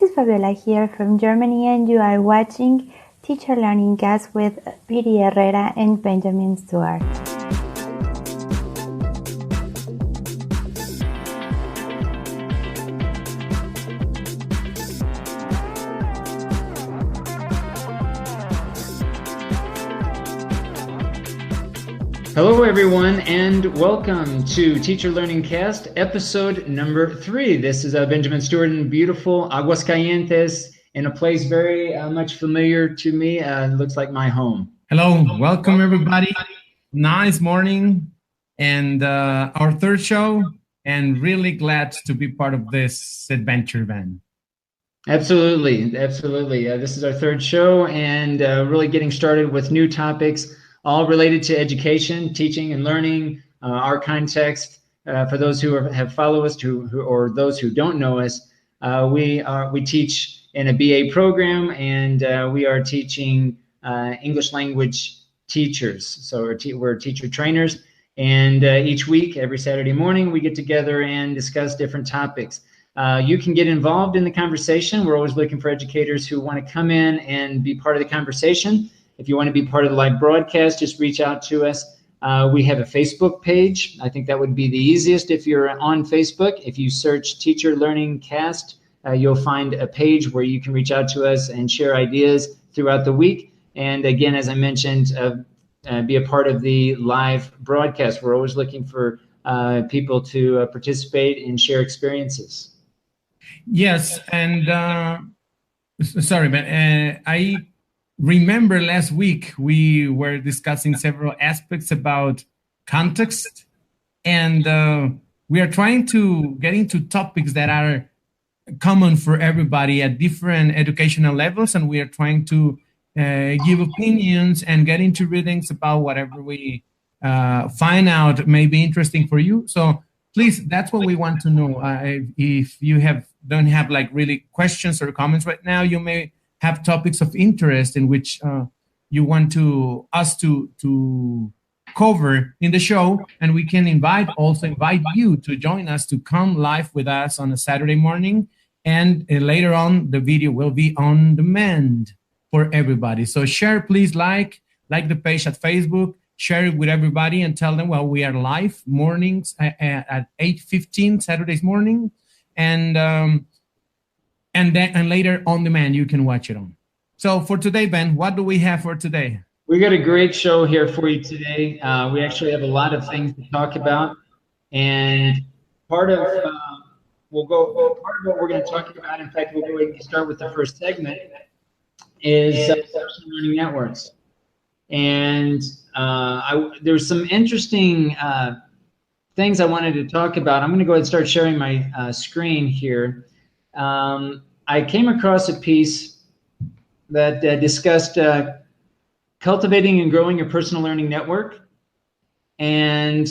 This is Fabiola here from Germany, and you are watching Teacher Learning Cast with Piry Herrera and Benjamin Stewart. Hello, everyone, and welcome to Teacher Learning Cast, episode number 3. This is Benjamin Stewart in beautiful Aguascalientes, in a place very much familiar to me. Looks like my home. Hello, welcome everybody. Nice morning, and our third show, and really glad to be part of this adventure, Ben. Absolutely. This is our third show, and really getting started with new topics, all related to education, teaching, and learning. Our context, for those who have followed us, or those who don't know us, we teach in a BA program, and we are teaching English language teachers. So we're teacher trainers, and each week, every Saturday morning, we get together and discuss different topics. You can get involved in the conversation. We're always looking for educators who want to come in and be part of the conversation. If you want to be part of the live broadcast, just reach out to us. We have a Facebook page. I think that would be the easiest if you're on Facebook. If you search Teacher Learning Cast, you'll find a page where you can reach out to us and share ideas throughout the week. And again, as I mentioned, be a part of the live broadcast. We're always looking for people to participate and share experiences. Yes, and sorry, but I remember last week we were discussing several aspects about context, and we are trying to get into topics that are common for everybody at different educational levels, and we are trying to give opinions and get into readings about whatever we find out may be interesting for you. So please, that's what we want to know. If you don't have like really questions or comments right now, you may have topics of interest in which you want us to cover in the show, and we can invite you to join us to come live with us on a Saturday morning, and later on the video will be on demand for everybody. So share, please, like the page at Facebook, share it with everybody, and tell them, well, we are live mornings at 8:15 Saturdays morning, and later on demand, you can watch it on. So for today, Ben, what do we have for today? We got a great show here for you today. We actually have a lot of things to talk about, and part of what we're going to talk about. In fact, we'll go ahead and start with the first segment. Is personal learning networks, and there's some interesting things I wanted to talk about. I'm going to go ahead and start sharing my screen here. I came across a piece that discussed cultivating and growing your personal learning network. And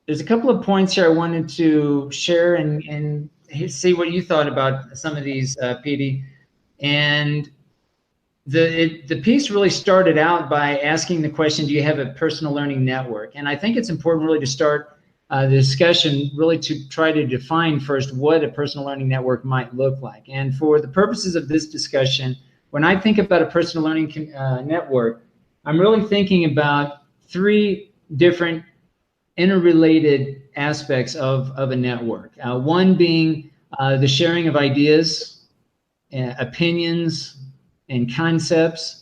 there's a couple of points here I wanted to share and see what you thought about some of these, Petey. And the piece really started out by asking the question, do you have a personal learning network? And I think it's important really to start the discussion really to try to define first what a personal learning network might look like. And for the purposes of this discussion, when I think about a personal learning network, I'm really thinking about 3 different interrelated aspects of a network. One being the sharing of ideas, opinions, and concepts.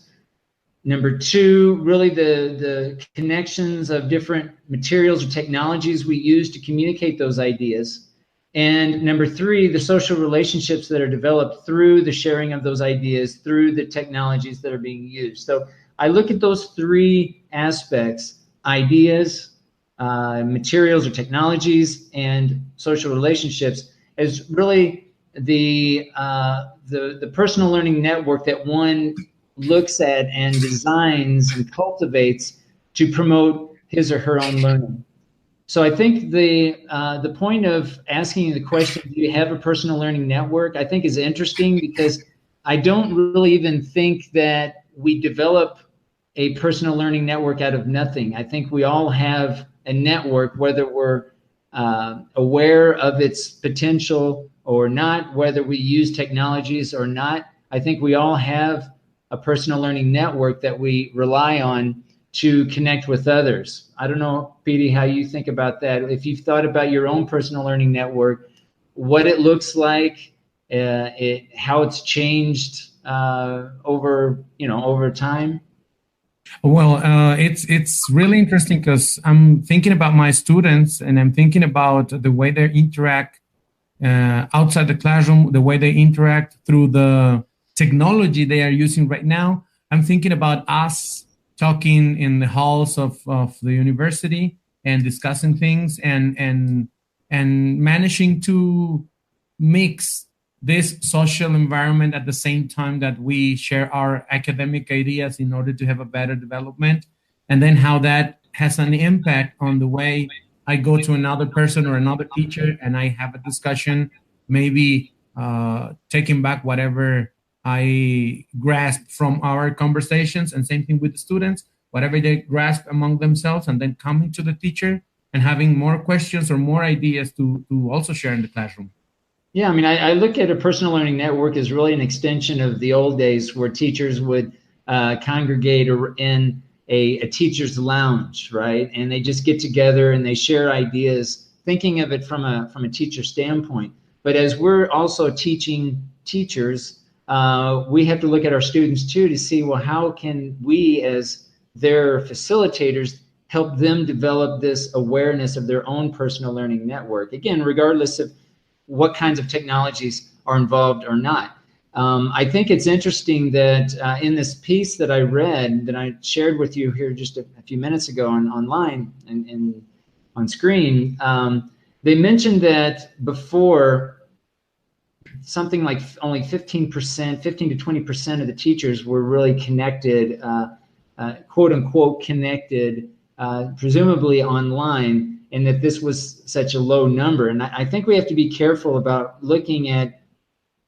Number 2, really the connections of different materials or technologies we use to communicate those ideas. And number 3, the social relationships that are developed through the sharing of those ideas, through the technologies that are being used. So I look at those 3 aspects, ideas, materials or technologies, and social relationships, as really the personal learning network that one looks at and designs and cultivates to promote his or her own learning. So I think the point of asking the question, do you have a personal learning network, I think is interesting, because I don't really even think that we develop a personal learning network out of nothing. I think we all have a network, whether we're aware of its potential or not, whether we use technologies or not. I think we all have a personal learning network that we rely on to connect with others. I don't know, Piry, how you think about that. If you've thought about your own personal learning network, what it looks like, how it's changed over time. Well, it's really interesting because I'm thinking about my students and I'm thinking about the way they interact outside the classroom, the way they interact through the technology they are using right now. I'm thinking about us talking in the halls of the university and discussing things and managing to mix this social environment at the same time that we share our academic ideas in order to have a better development, and then how that has an impact on the way I go to another person or another teacher and I have a discussion, maybe taking back whatever I grasp from our conversations, and same thing with the students, whatever they grasp among themselves, and then coming to the teacher and having more questions or more ideas to also share in the classroom. Yeah, I mean, I look at a personal learning network as really an extension of the old days where teachers would congregate in a teacher's lounge, right? And they just get together and they share ideas, thinking of it from a teacher standpoint. But as we're also teaching teachers, we have to look at our students too to see, well, how can we as their facilitators help them develop this awareness of their own personal learning network? Again, regardless of what kinds of technologies are involved or not. I think it's interesting that in this piece that I read, that I shared with you here just a few minutes ago online and on screen, they mentioned that before, something like only 15%, 15 to 20% of the teachers were really connected, quote unquote connected, presumably online, and that this was such a low number. And I think we have to be careful about looking at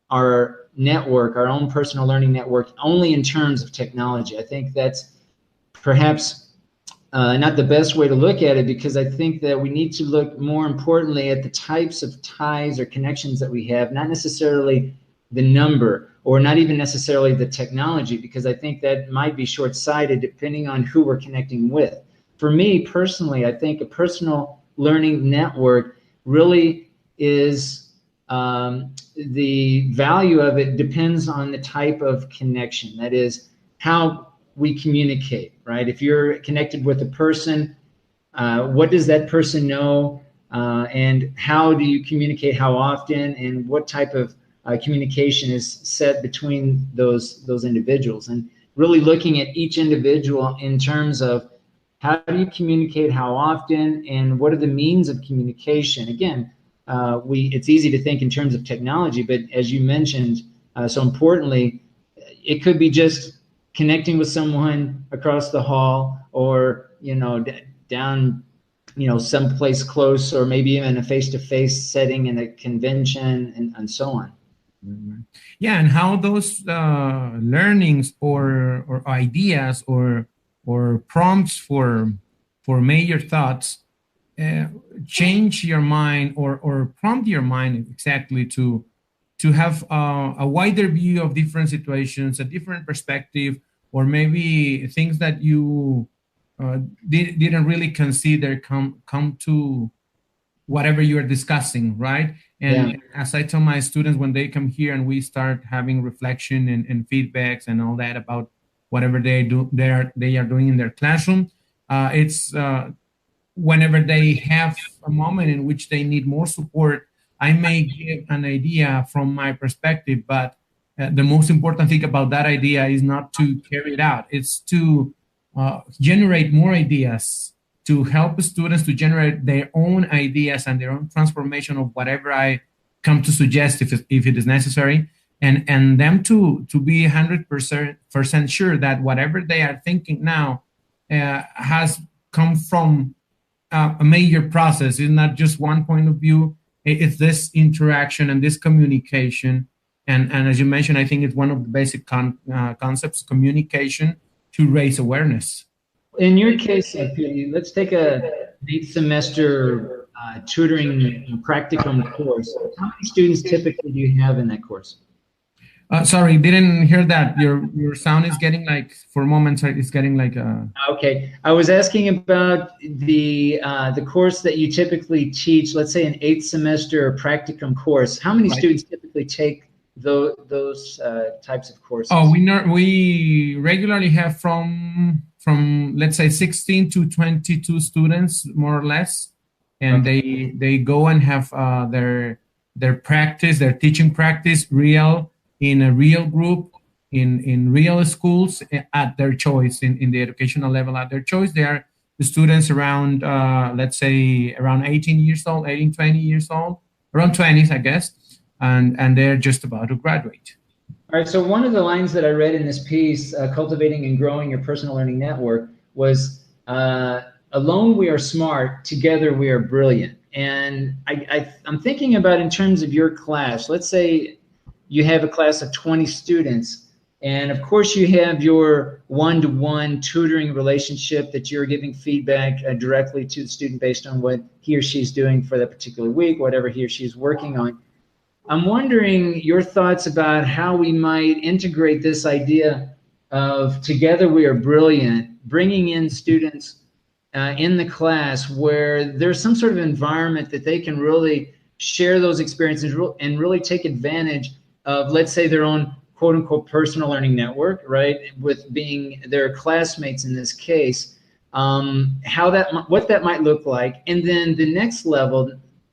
our network, our own personal learning network, only in terms of technology. I think that's perhaps not the best way to look at it, because I think that we need to look more importantly at the types of ties or connections that we have, not necessarily the number or not even necessarily the technology, because I think that might be short-sighted depending on who we're connecting with. For me personally, I think a personal learning network really is, the value of it depends on the type of connection. That is, how we communicate, right? If you're connected with a person, what does that person know? And how do you communicate, how often, and what type of communication is set between those individuals? And really looking at each individual in terms of how do you communicate, how often, and what are the means of communication? Again, it's easy to think in terms of technology, but as you mentioned, so importantly, it could be just connecting with someone across the hall, or down someplace close, or maybe even a face-to-face setting in a convention, and so on. Yeah, and how those learnings or ideas or prompts for major thoughts change your mind or prompt your mind exactly to have a wider view of different situations, a different perspective, or maybe things that you didn't really consider come to whatever you are discussing, right? And as I tell my students when they come here and we start having reflection and feedbacks and all that about whatever they are doing in their classroom, it's whenever they have a moment in which they need more support, I may give an idea from my perspective, but the most important thing about that idea is not to carry it out. It's to generate more ideas, to help students to generate their own ideas and their own transformation of whatever I come to suggest if it is necessary, and them to be 100% sure that whatever they are thinking now has come from a major process. It's not just one point of view. It's this interaction and this communication. And as you mentioned, I think it's one of the basic concepts, communication, to raise awareness. In your case, let's take a 8th semester tutoring practicum course, how many students typically do you have in that course? Sorry, didn't hear that. Your sound is getting like, for moments, it's getting like Okay, I was asking about the course that you typically teach. Let's say an 8th semester practicum course. How many students typically take those types of courses? Oh, we regularly have from let's say 16 to 22 students, more or less, and they go and have their practice, their teaching practice, in a real group, in real schools at their choice, in the educational level at their choice. They are the students around, let's say, around 18 years old, 18, 20 years old, around 20s, I guess, and they're just about to graduate. All right, so one of the lines that I read in this piece, cultivating and growing your personal learning network, was, alone we are smart, together we are brilliant. And I'm thinking about in terms of your class. Let's say you have a class of 20 students, and of course you have your one-to-one tutoring relationship that you're giving feedback directly to the student based on what he or she's doing for that particular week, whatever he or she's working on. I'm wondering your thoughts about how we might integrate this idea of together we are brilliant, bringing in students in the class where there's some sort of environment that they can really share those experiences and really take advantage of, let's say, their own quote unquote personal learning network, right? With being their classmates in this case, what that might look like. And then the next level,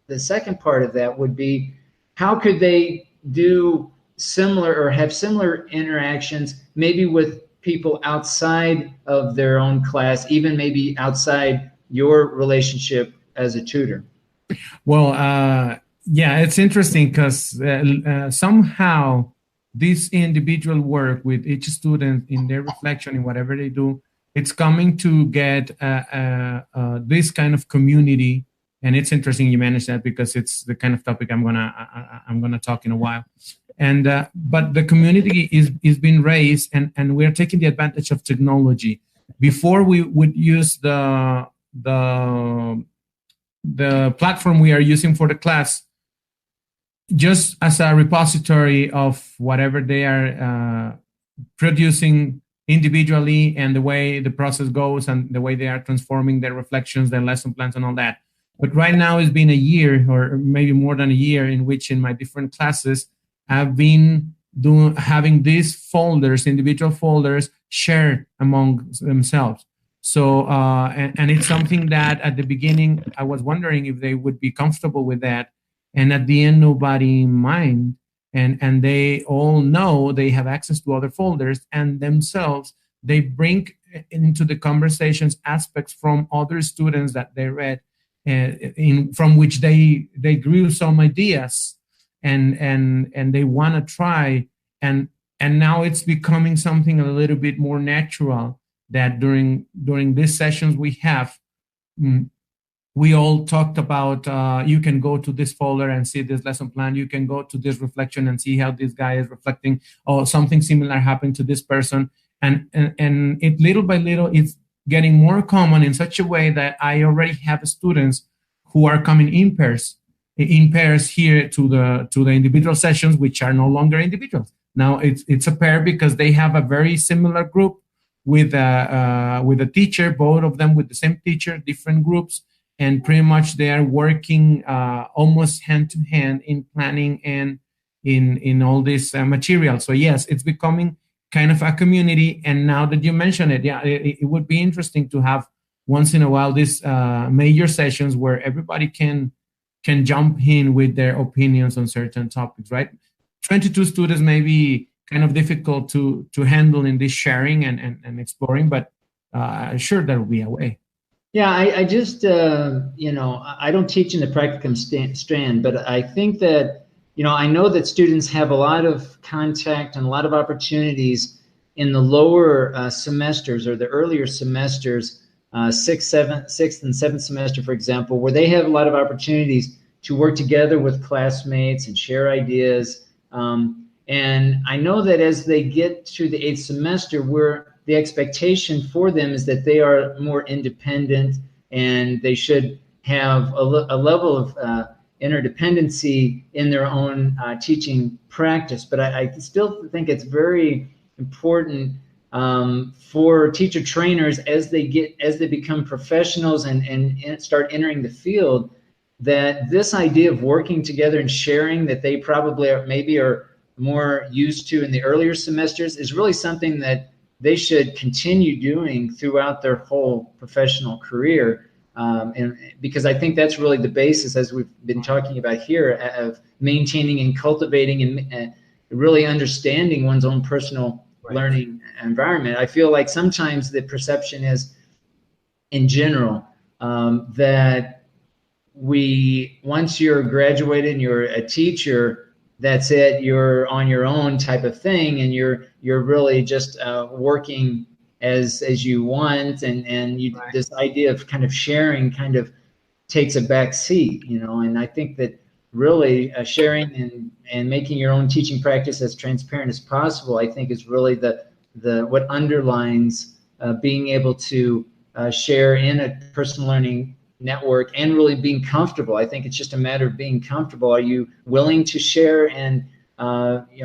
the second part of that would be, how could they do similar or have similar interactions, maybe with people outside of their own class, even maybe outside your relationship as a tutor? Well, yeah, it's interesting because somehow this individual work with each student in their reflection in whatever they do, it's coming to get this kind of community. And it's interesting you manage that because it's the kind of topic I'm gonna talk in a while. And but the community is being raised, and we're taking the advantage of technology. Before we would use the platform we are using for the class just as a repository of whatever they are producing individually, and the way the process goes, and the way they are transforming their reflections, their lesson plans, and all that. But right now it's been a year, or maybe more than a year, in which in my different classes I've been having these folders, individual folders, shared among themselves. So, and it's something that at the beginning I was wondering if they would be comfortable with that. And at the end, nobody mind. And they all know they have access to other folders, and themselves, they bring into the conversations aspects from other students that they read, from which they grew some ideas, and they want to try. And now it's becoming something a little bit more natural, that during these sessions we have, we all talked about, you can go to this folder and see this lesson plan. You can go to this reflection and see how this guy is reflecting. Oh, something similar happened to this person. And it little by little, it's getting more common in such a way that I already have students who are coming in pairs here to the individual sessions, which are no longer individuals. Now it's a pair, because they have a very similar group with a teacher, both of them with the same teacher, different groups. And pretty much they are working almost hand to hand in planning and in all this material. So yes, it's becoming kind of a community. And now that you mention it, yeah, it would be interesting to have once in a while these major sessions where everybody can jump in with their opinions on certain topics, right? 22 students may be kind of difficult to handle in this sharing and exploring, but sure, there will be a way. Yeah, I just, I don't teach in the practicum strand, but I think that, I know that students have a lot of contact and a lot of opportunities in the lower semesters, or the earlier semesters, sixth and seventh semester, for example, where they have a lot of opportunities to work together with classmates and share ideas. And I know that as they get to the 8th semester, where the expectation for them is that they are more independent, and they should have a level of interdependency in their own teaching practice. But I still think it's very important for teacher trainers as they become professionals and start entering the field, that this idea of working together and sharing that they probably are more used to in the earlier semesters is really something that they should continue doing throughout their whole professional career. And because I think that's really the basis, as we've been talking about here, of maintaining and cultivating and really understanding one's own personal learning environment. I feel like sometimes the perception is, in general, that once you're graduated and you're a teacher, that's it, you're on your own type of thing, and you're really just working as you want, and you, this idea of kind of sharing kind of takes a back seat, and I think that really sharing and making your own teaching practice as transparent as possible, I think, is really the what underlines being able to share in a personal learning network and really being comfortable. I think it's just a matter of being comfortable. Are you willing to share and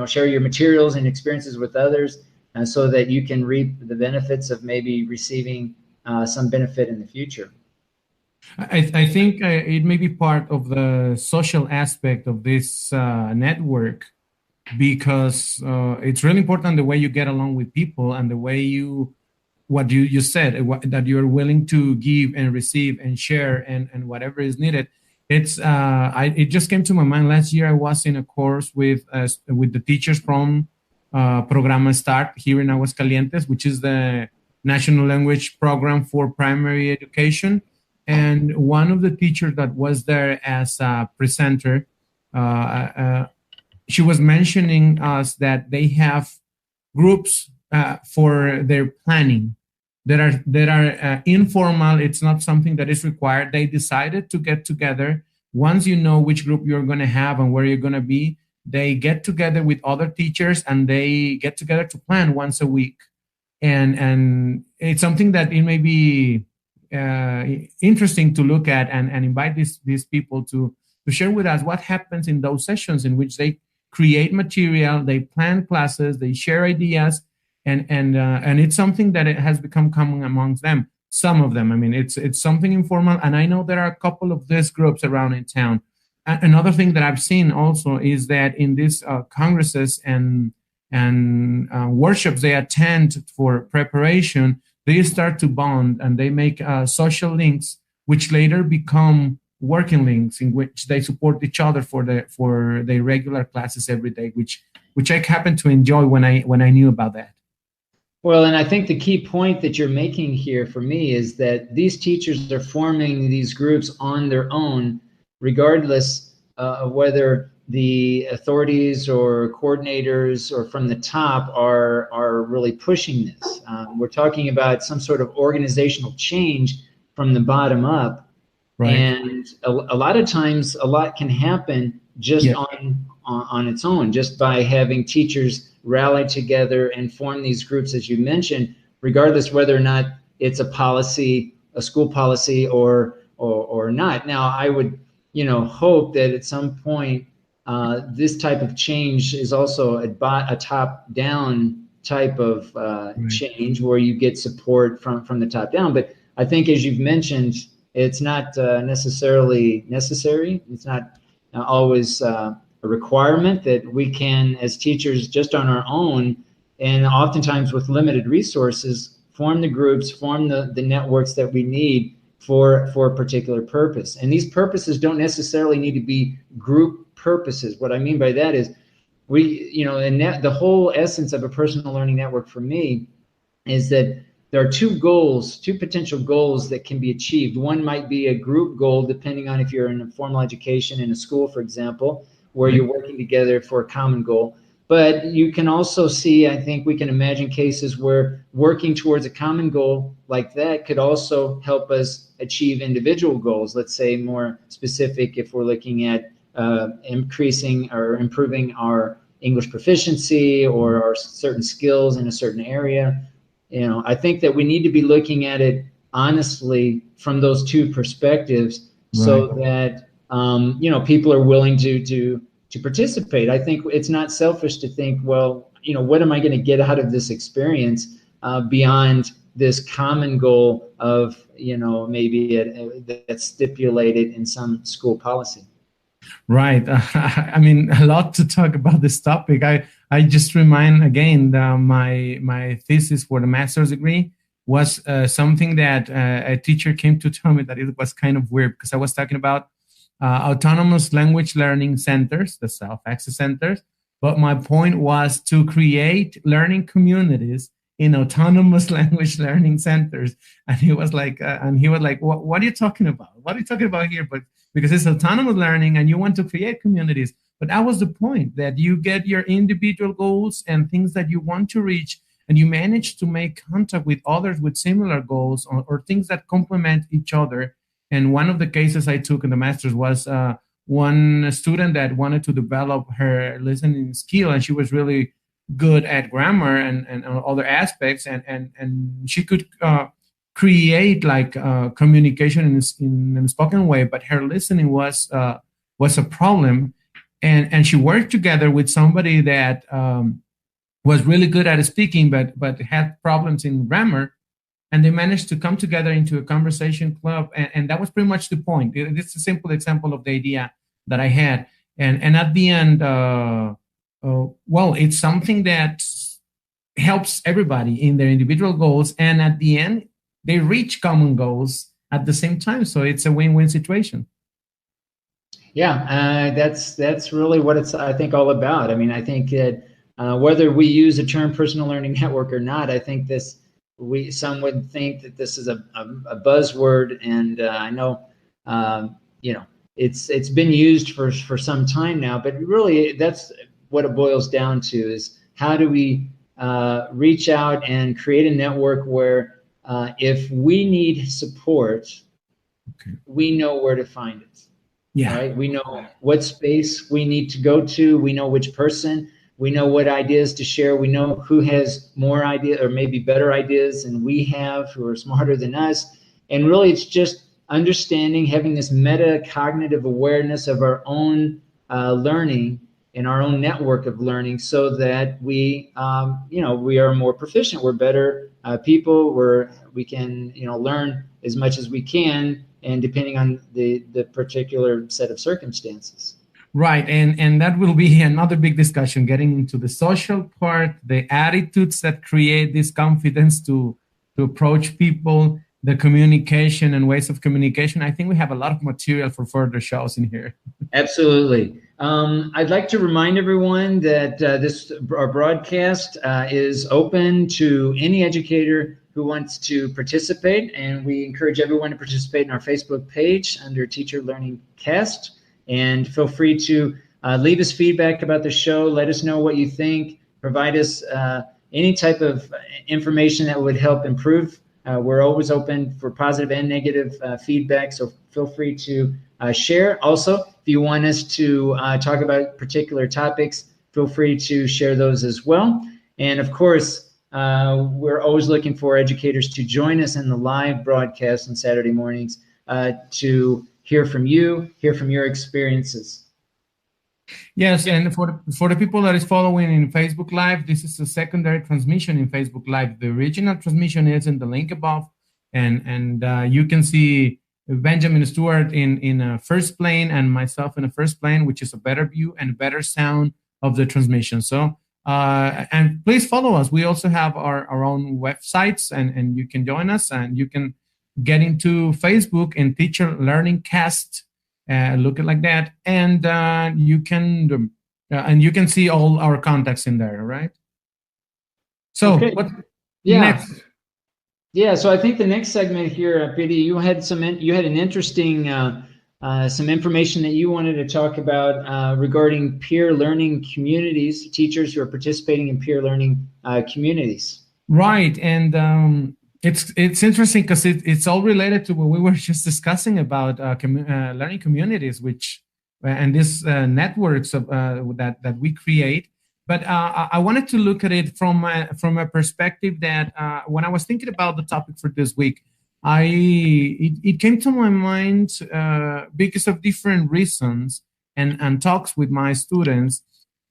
share your materials and experiences with others, so that you can reap the benefits of maybe receiving some benefit in the future? I think it may be part of the social aspect of this network, because it's really important the way you get along with people and the way what you said, that you're willing to give and receive and share and whatever is needed. It's it just came to my mind last year. I was in a course with the teachers from Programa START here in Aguascalientes, which is the national language program for primary education. And one of the teachers that was there as a presenter, she was mentioning us that they have groups for their planning that are informal. It's not something that is required. They decided to get together. Once you know which group you're going to have and where you're going to be, they get together with other teachers and they get together to plan once a week. And it's something that it may be interesting to look at and invite these people to share with us what happens in those sessions in which they create material, they plan classes, they share ideas, and it's something that it has become common amongst them. Some of them, I mean, it's something informal, and I know there are a couple of these groups around in town. Another thing that I've seen also is that in these congresses and workshops they attend for preparation, they start to bond and they make social links, which later become working links in which they support each other for their regular classes every day, which I happen to enjoy when I knew about that. Well, and I think the key point that you're making here for me is that these teachers are forming these groups on their own, regardless of whether the authorities or coordinators or from the top are really pushing this. We're talking about some sort of organizational change from the bottom up. Right. And a lot of times, a lot can happen just on its own, just by having teachers rally together and form these groups, as you mentioned, regardless whether or not it's a policy, a school policy, or not. Now, I would, hope that at some point this type of change is also a top-down type of change where you get support from the top down. But I think, as you've mentioned, it's not necessarily necessary. It's not always a requirement that we can, as teachers, just on our own, and oftentimes with limited resources, form the groups, form the networks that we need for a particular purpose. And these purposes don't necessarily need to be group purposes. What I mean by that is the whole essence of a personal learning network for me is that there are two potential goals that can be achieved. One might be a group goal, depending on if you're in a formal education in a school, for example, where you're working together for a common goal. But you can also see, I think we can imagine cases where working towards a common goal like that could also help us achieve individual goals. Let's say more specific, if we're looking at increasing or improving our English proficiency or our certain skills in a certain area. I think that we need to be looking at it honestly from those two perspectives so that people are willing to participate. I think it's not selfish to think, well, what am I going to get out of this experience beyond this common goal of maybe that's stipulated in some school policy. Right. I mean, a lot to talk about this topic. I just remind again that my thesis for the master's degree was something that a teacher came to tell me that it was kind of weird, because I was talking about autonomous language learning centers, the self-access centers. But my point was to create learning communities in autonomous language learning centers. And he was like, what are you talking about? What are you talking about here? But because it's autonomous learning and you want to create communities. But that was the point, that you get your individual goals and things that you want to reach, and you manage to make contact with others with similar goals, or things that complement each other. And one of the cases I took in the master's was one student that wanted to develop her listening skill, and she was really good at grammar and other aspects, and she could create like communication in a spoken way, but her listening was a problem. And she worked together with somebody that was really good at speaking, but had problems in grammar. And they managed to come together into a conversation club. And that was pretty much the point. It's a simple example of the idea that I had. And at the end, well, it's something that helps everybody in their individual goals. And at the end, they reach common goals at the same time. So it's a win-win situation. Yeah, that's really what it's, I think, all about. I mean, I think that whether we use the term personal learning network or not, I think some would think that this is a buzzword, and I know it's been used for some time now, but really that's what it boils down to, is how do we reach out and create a network where if we need support, we know where to find it. Yeah. Right? We know what space we need to go to. We know which person. We know what ideas to share. We know who has more ideas, or maybe better ideas than we have, who are smarter than us. And really, it's just understanding, having this metacognitive awareness of our own learning and our own network of learning, so that we are more proficient. We're better people. We can learn as much as we can, and depending on the particular set of circumstances. Right, and that will be another big discussion, getting into the social part, the attitudes that create this confidence to approach people, the communication and ways of communication. I think we have a lot of material for further shows in here. Absolutely. I'd like to remind everyone that our broadcast is open to any educator who wants to participate, and we encourage everyone to participate in our Facebook page under Teacher Learning Cast. And feel free to leave us feedback about the show. Let us know what you think. Provide us any type of information that would help improve. We're always open for positive and negative feedback, so feel free to share. Also, if you want us to talk about particular topics, feel free to share those as well. And of course, we're always looking for educators to join us in the live broadcast on Saturday mornings to hear from you, hear from your experiences. Yes, and for the people that is following in Facebook Live, this is a secondary transmission in Facebook Live. The original transmission is in the link above, and you can see Benjamin Stewart in a first plane and myself in a first plane, which is a better view and better sound of the transmission. So, and please follow us. We also have our own websites, and you can join us, and you can get into Facebook and Teacher Learning Cast, look it like that, and you can see all our contacts in there, right? So okay. What next? Yeah, so I think the next segment here, Piry, you had an interesting some information that you wanted to talk about regarding peer learning communities, teachers who are participating in peer learning communities. Right, and it's interesting because it's all related to what we were just discussing about learning communities, and these networks of, that we create. But I wanted to look at it from a perspective that when I was thinking about the topic for this week, it came to my mind because of different reasons and talks with my students.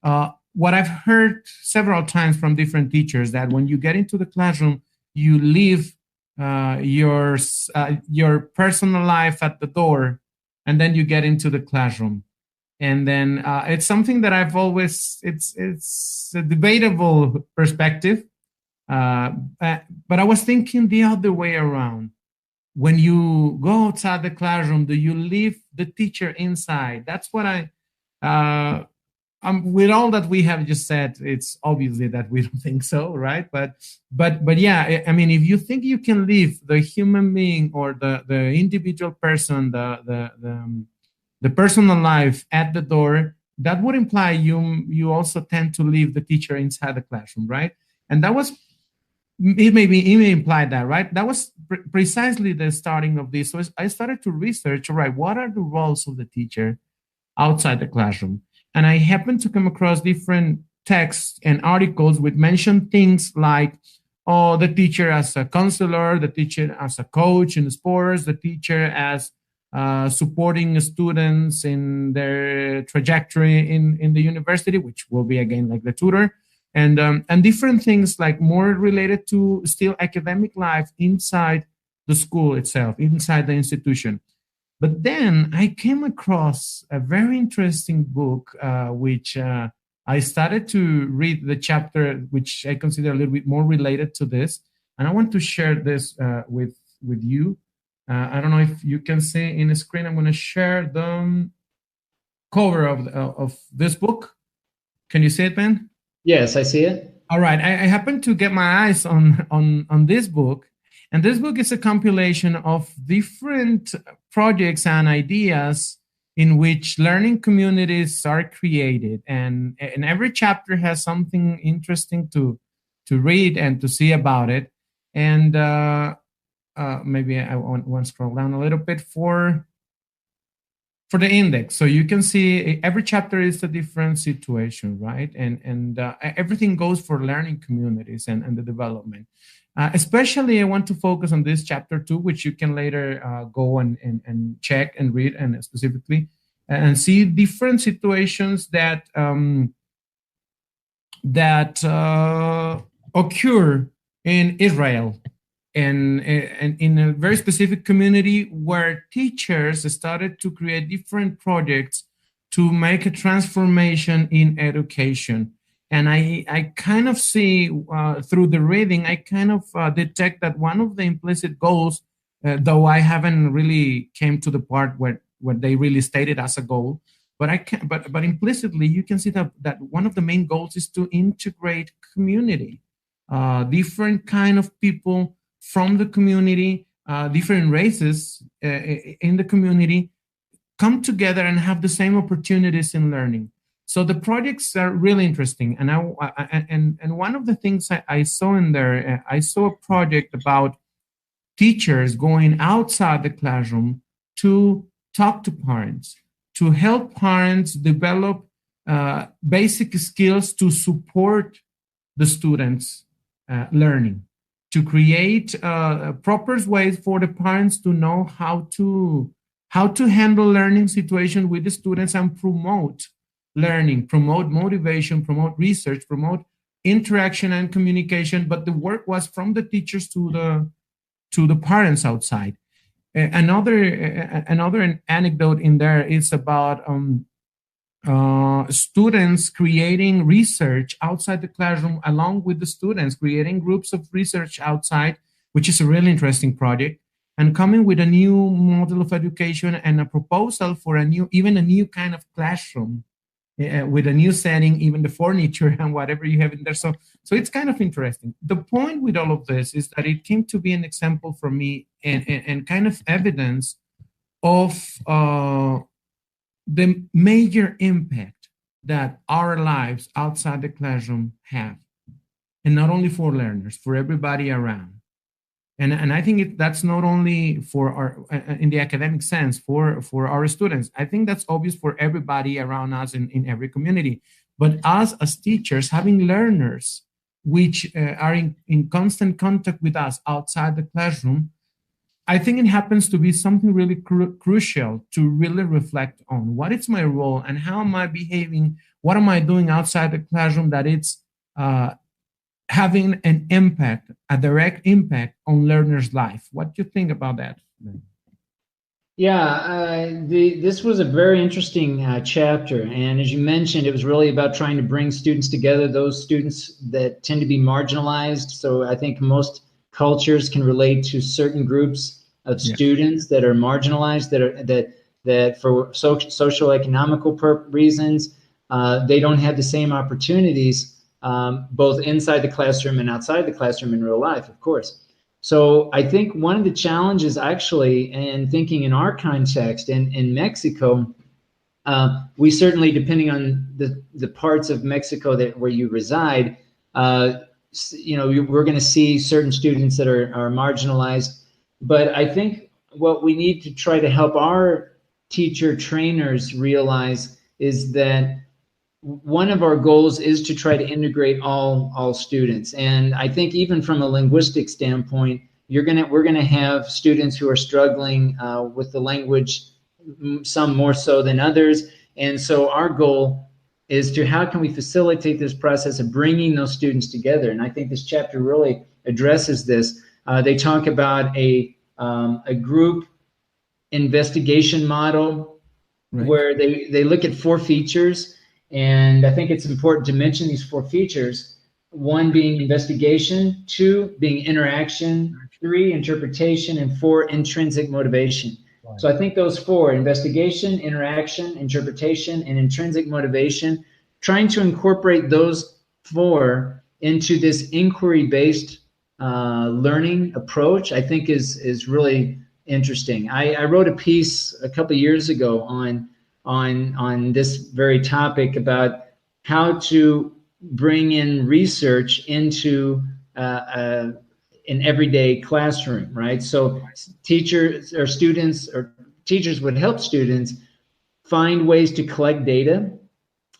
What I've heard several times from different teachers, that when you get into the classroom, you leave your personal life at the door, and then you get into the classroom. And then it's something that I've always, it's a debatable perspective, but I was thinking the other way around. When you go outside the classroom, do you leave the teacher inside? That's what with all that we have just said, it's obviously that we don't think so, right? But yeah, I mean, if you think you can leave the human being or the individual person, the personal life at the door, that would imply you also tend to leave the teacher inside the classroom, right? And that was, it may imply that, right? That was precisely the starting of this. So I started to research, all right, what are the roles of the teacher outside the classroom? And I happened to come across different texts and articles which mention things like, oh, the teacher as a counselor, the teacher as a coach in sports, the teacher as supporting students in their trajectory in the university, which will be again like the tutor, and different things like more related to still academic life inside the school itself, inside the institution. But then I came across a very interesting book, which I started to read the chapter, which I consider a little bit more related to this. And I want to share this with you. I don't know if you can see in the screen. I'm going to share the cover of this book. Can you see it, Ben? Yes, I see it. All right. I happened to get my eyes on this book. And this book is a compilation of different projects and ideas in which learning communities are created. And every chapter has something interesting to read and to see about it. And maybe I want to scroll down a little bit for the index. So you can see every chapter is a different situation, right? And everything goes for learning communities and the development. Especially, I want to focus on this chapter 2, which you can later go and check and read, and specifically and see different situations that occur in Israel, and in a very specific community where teachers started to create different projects to make a transformation in education. And I kind of see through the reading, I kind of detect that one of the implicit goals, though I haven't really came to the part where they really stated as a goal, but implicitly you can see that one of the main goals is to integrate community, different kind of people from the community, different races in the community come together and have the same opportunities in learning. So the projects are really interesting, and one of the things I saw in there, I saw a project about teachers going outside the classroom to talk to parents, to help parents develop basic skills to support the students' learning, to create proper ways for the parents to know how to handle learning situation with the students and promote learning, promote motivation, promote research, promote interaction and communication. But the work was from the teachers to the parents outside. Another anecdote in there is about students creating research outside the classroom along with the students, creating groups of research outside, which is a really interesting project, and coming with a new model of education and a proposal for a new kind of classroom with a new setting, even the furniture and whatever you have in there. So it's kind of interesting. The point with all of this is that it came to be an example for me and kind of evidence of the major impact that our lives outside the classroom have. And not only for learners, for everybody around. And I think that's not only for our, in the academic sense, for our students. I think that's obvious for everybody around us in every community. But us as teachers, having learners which are in constant contact with us outside the classroom, I think it happens to be something really crucial to really reflect on what is my role and how am I behaving? What am I doing outside the classroom that it's having an impact, a direct impact on learners' life? What do you think about that? Yeah, this was a very interesting chapter, and as you mentioned, it was really about trying to bring students together, those students that tend to be marginalized. So I think most cultures can relate to certain groups of students that are marginalized, that for social economical reasons, they don't have the same opportunities, both inside the classroom and outside the classroom in real life, of course. So I think one of the challenges actually, and thinking in our context in Mexico, we certainly, depending on the parts of Mexico where you reside, we're going to see certain students that are marginalized. But I think what we need to try to help our teacher trainers realize is that one of our goals is to try to integrate all students. And I think even from a linguistic standpoint, we're gonna have students who are struggling with the language, some more so than others. And so our goal is to how can we facilitate this process of bringing those students together? And I think this chapter really addresses this. They talk about a group investigation model, right, where they look at 4 features. And I think it's important to mention these 4 features, 1 being investigation, 2 being interaction, 3 interpretation, and 4 intrinsic motivation. Right. So I think those 4, investigation, interaction, interpretation, and intrinsic motivation, trying to incorporate those 4 into this inquiry-based learning approach, I think is really interesting. I wrote a piece a couple of years ago on this very topic about how to bring in research into an everyday classroom, right? So teachers or students or teachers would help students find ways to collect data,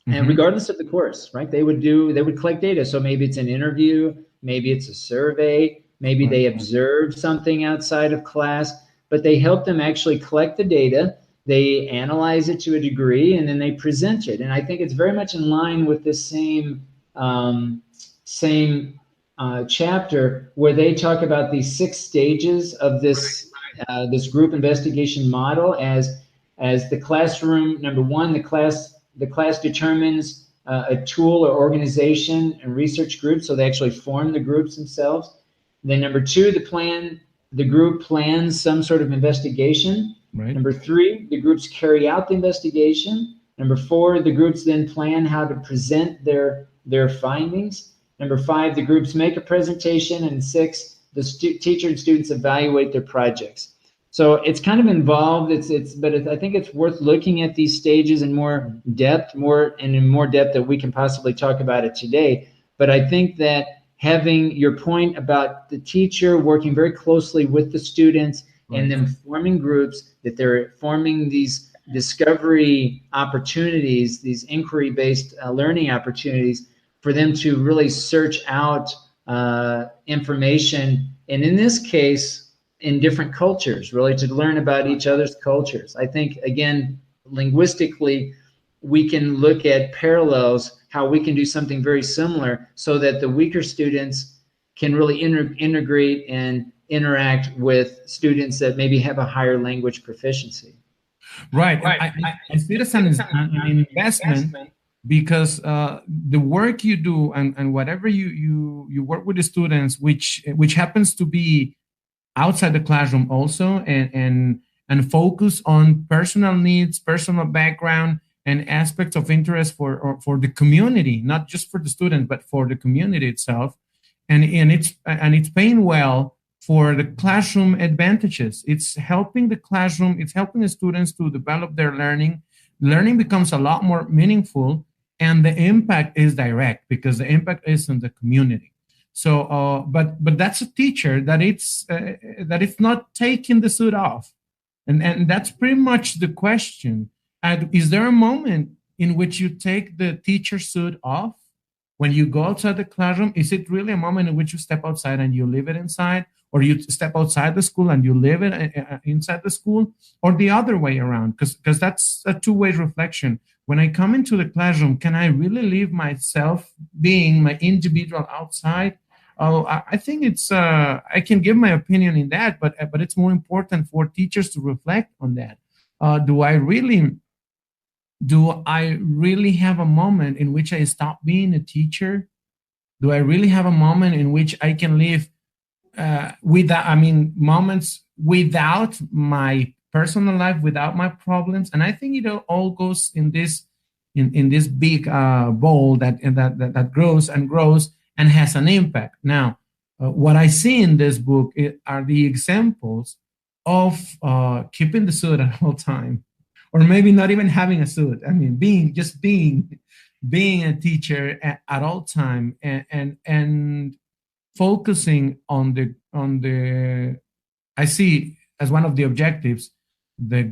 and regardless of the course, right? They would collect data. So maybe it's an interview, maybe it's a survey, maybe they observe something outside of class, but they help them actually collect the data. They analyze it to a degree, and then they present it. And I think it's very much in line with this same chapter where they talk about these 6 stages of this group investigation model as the classroom. Number 1, the class determines a tool or organization and research group, so they actually form the groups themselves. Then number 2, the group plans some sort of investigation. Right. Number 3, the groups carry out the investigation. Number 4, the groups then plan how to present their findings. Number 5, the groups make a presentation. And 6, the teacher and students evaluate their projects. So it's kind of involved. But I think it's worth looking at these stages in more depth, in more depth that we can possibly talk about it today. But I think that having your point about the teacher working very closely with the students, right, and them forming groups, that they're forming these discovery opportunities, these inquiry-based learning opportunities for them to really search out information. And in this case, in different cultures, really to learn about each other's cultures. I think, again, linguistically, we can look at parallels, how we can do something very similar so that the weaker students can really integrate and interact with students that maybe have a higher language proficiency. Right. I see it as an investment because the work you do and whatever you work with the students, which happens to be outside the classroom also, and focus on personal needs, personal background, and aspects of interest for the community, not just for the student, but for the community itself. And it's paying well for the classroom advantages. It's helping the classroom, it's helping the students to develop their learning. Learning becomes a lot more meaningful, and the impact is direct because the impact is on the community. So, but that's a teacher that it's not taking the suit off, and that's pretty much the question. And is there a moment in which you take the teacher suit off when you go outside the classroom? Is it really a moment in which you step outside and you leave it inside, or you step outside the school and you live it inside the school, or the other way around, because that's a two-way reflection. When I come into the classroom, can I really live myself being my individual outside? Oh, I think it's I can give my opinion in that, but it's more important for teachers to reflect on that. Do I really have a moment in which I stop being a teacher? Do I really have a moment in which I can live moments without my personal life, without my problems? And I think it all goes in this big bowl that grows and grows and has an impact. Now, what I see in this book are the examples of keeping the suit at all time, or maybe not even having a suit. I mean, being a teacher at all time, and focusing on the I see as one of the objectives the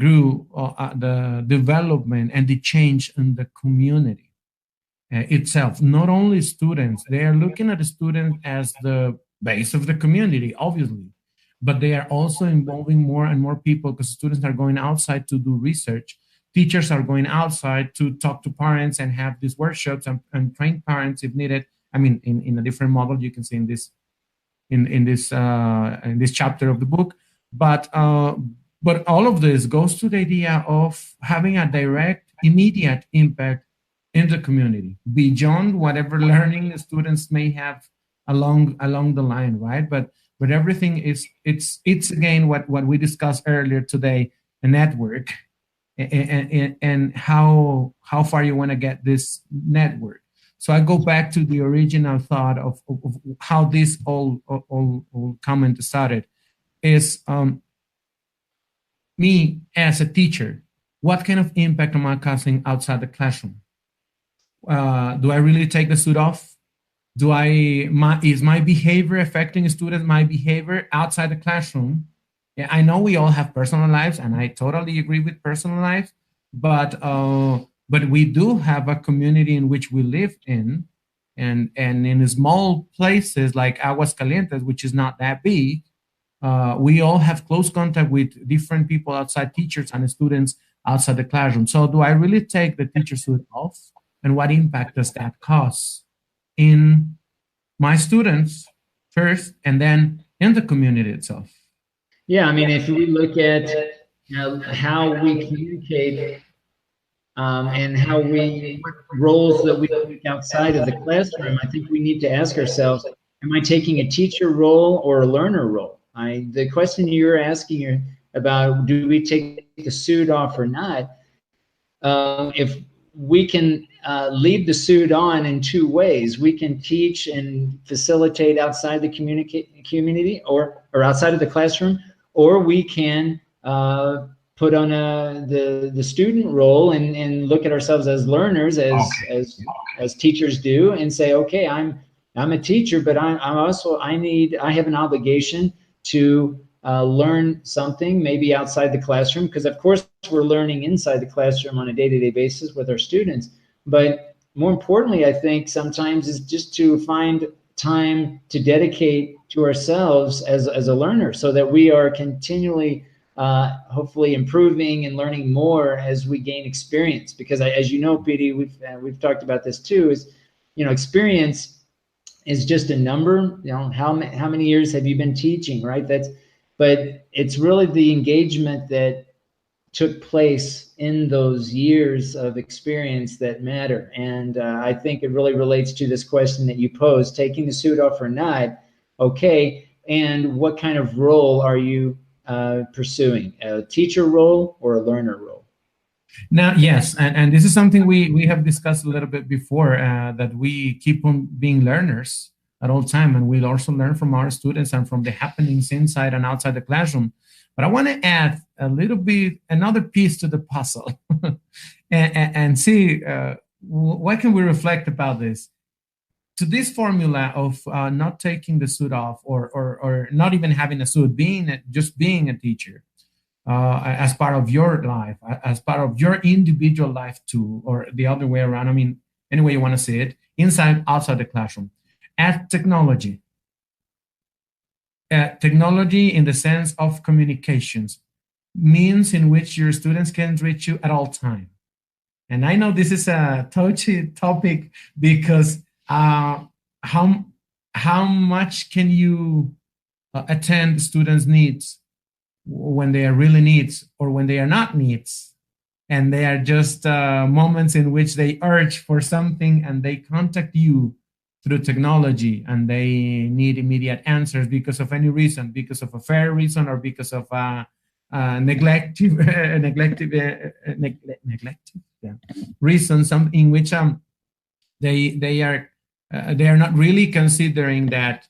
development and the change in the community itself. Not only students, they are looking at the student as the base of the community, obviously, but they are also involving more and more people, because students are going outside to do research. Teachers are going outside to talk to parents and have these workshops and train parents if needed. I mean, in a different model, you can see in this chapter of the book. But all of this goes to the idea of having a direct, immediate impact in the community beyond whatever learning the students may have along the line, right? But everything it's again what we discussed earlier today, a network, and how far you want to get this network. So I go back to the original thought of how this all comment started is me as a teacher. What kind of impact am I causing outside the classroom? Do I really take the suit off? Is my behavior affecting students, my behavior outside the classroom? Yeah, I know we all have personal lives, and I totally agree with personal lives, but we do have a community in which we live in, and in small places like Aguascalientes, which is not that big, we all have close contact with different people outside, teachers and students outside the classroom. So do I really take the teacher suit off? And what impact does that cause in my students first, and then in the community itself? Yeah, I mean, if we look at how we communicate and what roles that we take outside of the classroom, I think we need to ask ourselves, am I taking a teacher role or a learner role? The question you're asking about, do we take the suit off or not? If we can leave the suit on in two ways. We can teach and facilitate outside the community or outside of the classroom, or we can put on the student role and look at ourselves as learners, as teachers do, and say, okay, I'm a teacher, but I have an obligation to learn something maybe outside the classroom, because of course we're learning inside the classroom on a day-to-day basis with our students, but more importantly, I think sometimes is just to find time to dedicate to ourselves as a learner, so that we are continually hopefully improving and learning more as we gain experience. Because as you know, Piry, we've talked about this too, is experience is just a number. How many years have you been teaching, right? But it's really the engagement that took place in those years of experience that matter. And I think it really relates to this question that you posed, taking the suit off or not. Okay, and what kind of role are you pursuing, a teacher role or a learner role? Now, yes, and this is something we have discussed a little bit before, that we keep on being learners at all time, and we'll also learn from our students and from the happenings inside and outside the classroom. But I want to add a little bit, another piece to the puzzle, and see what can we reflect about this. To this formula of not taking the suit off, or not even having a suit, just being a teacher as part of your life, as part of your individual life too, or the other way around. I mean, any way you want to see it, inside, outside the classroom. Add technology. technology in the sense of communications, means in which your students can reach you at all time. And I know this is a touchy topic because how much can you attend students' needs when they are really needs or when they are not needs, and they are just moments in which they urge for something and they contact you through technology and they need immediate answers because of any reason, because of a fair reason or because of neglective reason, something in which they are not really considering that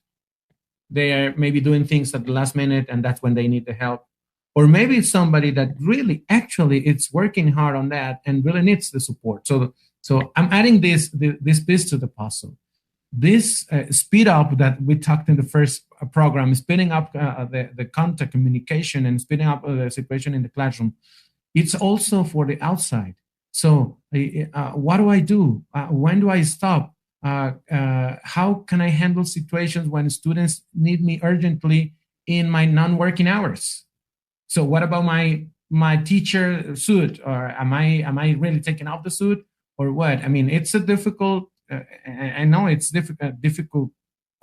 they are maybe doing things at the last minute and that's when they need the help. Or maybe it's somebody that really actually it's working hard on that and really needs the support. So I'm adding this piece to the puzzle. This speed up that we talked in the first program, speeding up the contact communication and speeding up the situation in the classroom, it's also for the outside. So what do I do? When do I stop? How can I handle situations when students need me urgently in my non-working hours? So what about my teacher suit? Or am I really taking off the suit or what? I mean, it's a difficult, I know it's a difficult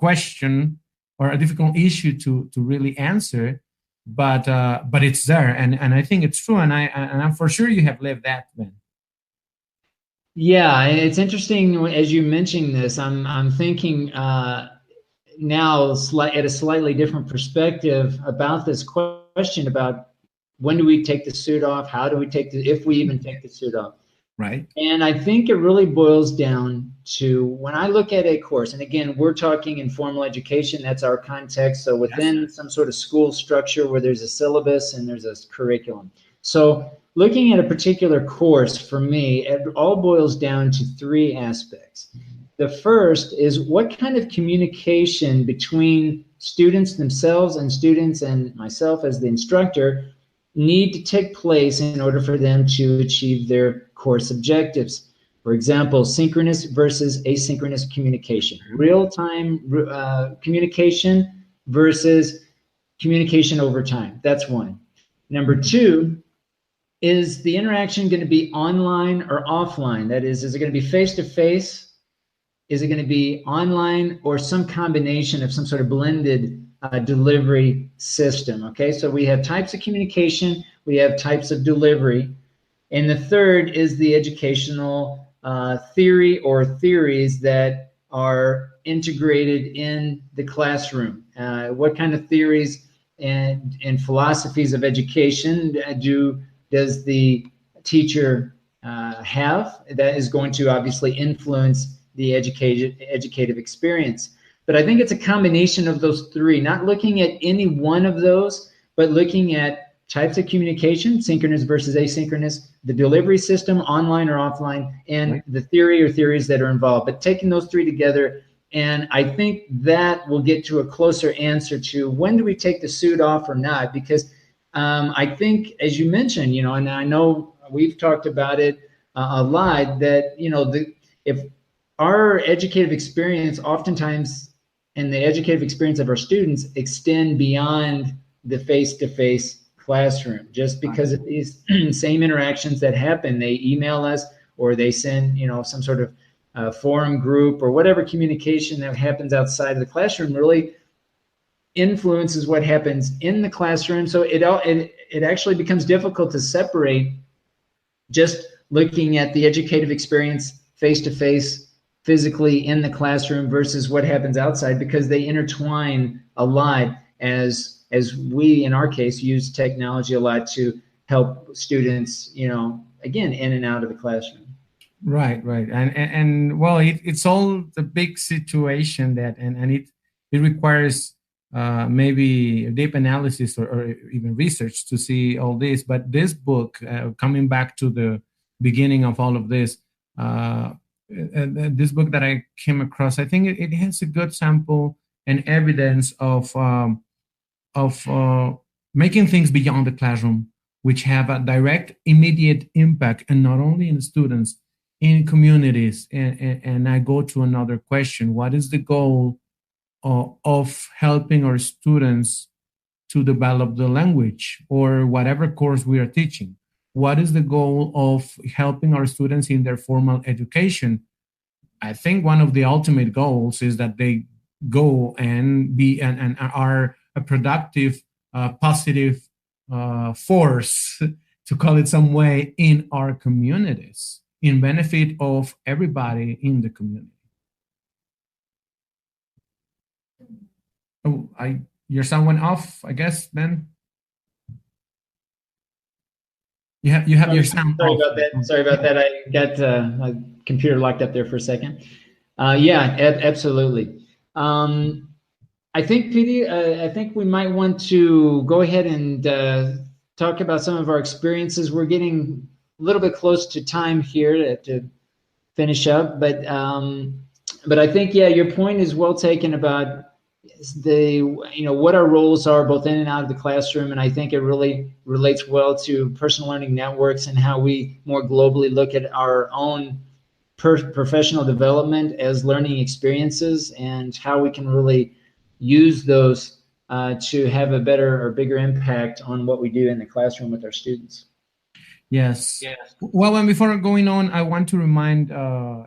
question or a difficult issue to really answer, but it's there, and I think it's true, and I'm for sure you have lived that, Ben. Yeah, it's interesting as you mentioned this. I'm thinking now at a slightly different perspective about this question about when do we take the suit off? How do we if we even take the suit off? Right. And I think it really boils down to when I look at a course, and again, we're talking informal education, that's our context. So within some sort of school structure where there's a syllabus and there's a curriculum. So looking at a particular course, for me, it all boils down to three aspects. The first is what kind of communication between students themselves and students and myself as the instructor need to take place in order for them to achieve their course objectives. For example, synchronous versus asynchronous communication, real-time communication versus communication over time. That's one. Number two, is the interaction going to be online or offline? That is it going to be face-to-face? Is it going to be online or some combination of some sort of blended delivery system? Okay, so we have types of communication, we have types of delivery, and the third is the educational theory or theories that are integrated in the classroom. What kind of theories and philosophies of education does the teacher have that is going to obviously influence the educative experience? But I think it's a combination of those three, not looking at any one of those, but looking at types of communication, synchronous versus asynchronous, the delivery system, online or offline, and the theory or theories that are involved. But taking those three together, and I think that will get to a closer answer to when do we take the suit off or not, because I think, as you mentioned, and I know we've talked about it a lot, that, if our educative experience oftentimes and the educative experience of our students extend beyond the face-to-face classroom, just because of these same interactions that happen. They email us or they send, some sort of forum group or whatever communication that happens outside of the classroom really influences what happens in the classroom. So it actually becomes difficult to separate just looking at the educative experience face-to-face physically in the classroom versus what happens outside, because they intertwine a lot as we, in our case, use technology a lot to help students, again, in and out of the classroom. Right. And well, it's all the big situation that, and it requires maybe deep analysis or even research to see all this. But this book, coming back to the beginning of all of this, this book that I came across, I think it has a good sample and evidence of making things beyond the classroom, which have a direct, immediate impact, and not only in students, in communities. And I go to another question: what is the goal of helping our students to develop the language or whatever course we are teaching? What is the goal of helping our students in their formal education? I think one of the ultimate goals is that they go and be and are a productive, positive force, to call it some way, in our communities, in benefit of everybody in the community. Oh, your sound went off, I guess, Ben. You have your sound sorry off. about that. Sorry about that. I got my computer locked up there for a second. Yeah, absolutely. I think, Piry, I think we might want to go ahead and talk about some of our experiences. We're getting a little bit close to time here to finish up, but I think, yeah, your point is well taken about what our roles are both in and out of the classroom, and I think it really relates well to personal learning networks and how we more globally look at our own professional development as learning experiences and how we can really use those to have a better or bigger impact on what we do in the classroom with our students. Yes. Well, and before going on, I want to remind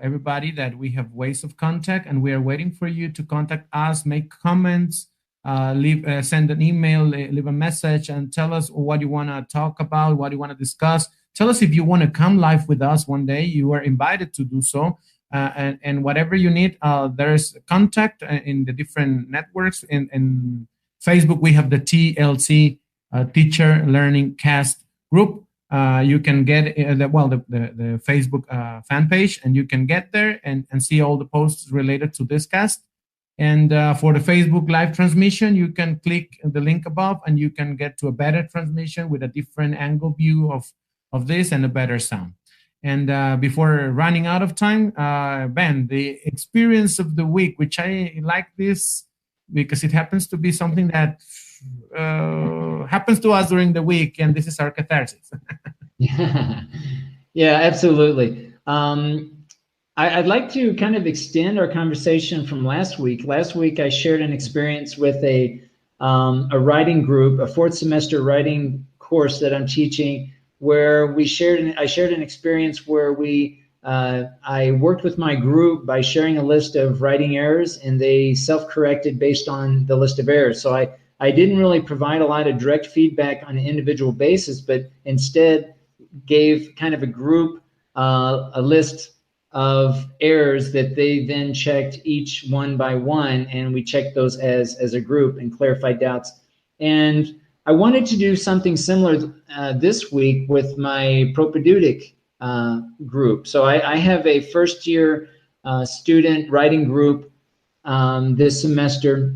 everybody that we have ways of contact, and we are waiting for you to contact us, make comments, send an email, leave a message, and tell us what you want to talk about, what you want to discuss. Tell us if you want to come live with us one day. You are invited to do so. And whatever you need, there's contact in the different networks. In Facebook, we have the TLC Teacher Learning Cast group. You can get the Facebook fan page, and you can get there and see all the posts related to this cast. And for the Facebook live transmission, you can click the link above, and you can get to a better transmission with a different angle view of this and a better sound. And before running out of time, Ben, the experience of the week, which I like this because it happens to be something that happens to us during the week, and this is our catharsis. Yeah, absolutely. I'd like to kind of extend our conversation from last week. Last week, I shared an experience with a writing group, a fourth semester writing course that I'm teaching, where I shared an experience where I worked with my group by sharing a list of writing errors, and they self-corrected based on the list of errors. So I didn't really provide a lot of direct feedback on an individual basis, but instead gave kind of a group a list of errors that they then checked each one by one, and we checked those as a group and clarified doubts. And I wanted to do something similar this week with my propedeutic group. So I have a first year student writing group this semester,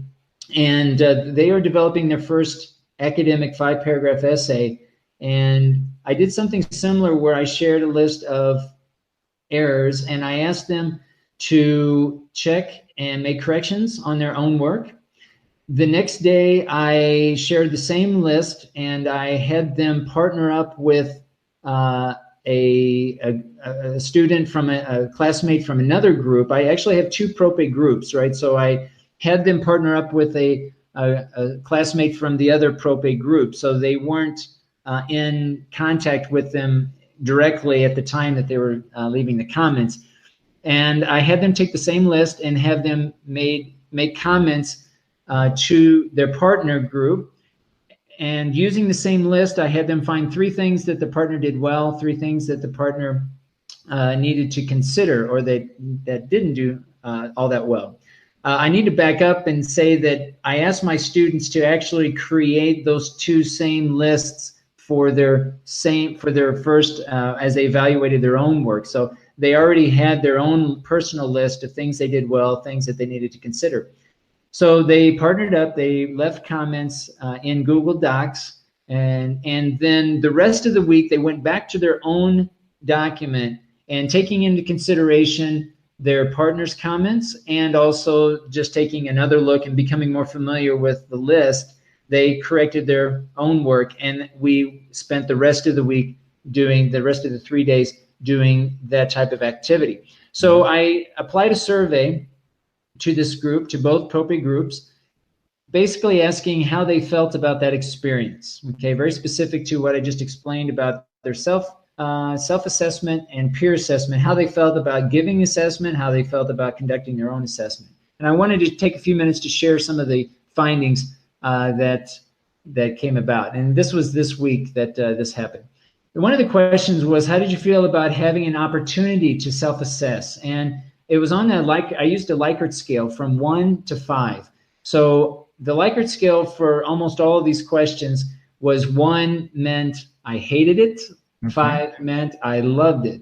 and they are developing their first academic 5-paragraph essay. And I did something similar where I shared a list of errors, and I asked them to check and make corrections on their own work. The next day, I shared the same list, and I had them partner up with a student from a classmate from another group. I actually have two proped groups, right? So I had them partner up with a classmate from the other proped group, so they weren't in contact with them directly at the time that they were leaving the comments. And I had them take the same list and have them make comments to their partner group. And using the same list, I had them find 3 things that the partner did well, 3 things that the partner needed to consider or that didn't do all that well. I need to back up and say that I asked my students to actually create those 2 same lists for their first as they evaluated their own work. So they already had their own personal list of things they did well, things that they needed to consider. So they partnered up, they left comments in Google Docs, and then the rest of the week they went back to their own document and taking into consideration their partner's comments and also just taking another look and becoming more familiar with the list, they corrected their own work, and we spent the rest of the week doing the rest of the 3 days doing that type of activity. So I applied a survey to this group, to both PROPE groups, basically asking how they felt about that experience. Okay, very specific to what I just explained about their self-assessment and peer assessment, how they felt about giving assessment, how they felt about conducting their own assessment. And I wanted to take a few minutes to share some of the findings that came about. And this was this week that this happened. And one of the questions was, how did you feel about having an opportunity to self-assess? And it was on I used a Likert scale from 1 to 5. So the Likert scale for almost all of these questions was 1 meant I hated it, 5 meant I loved it.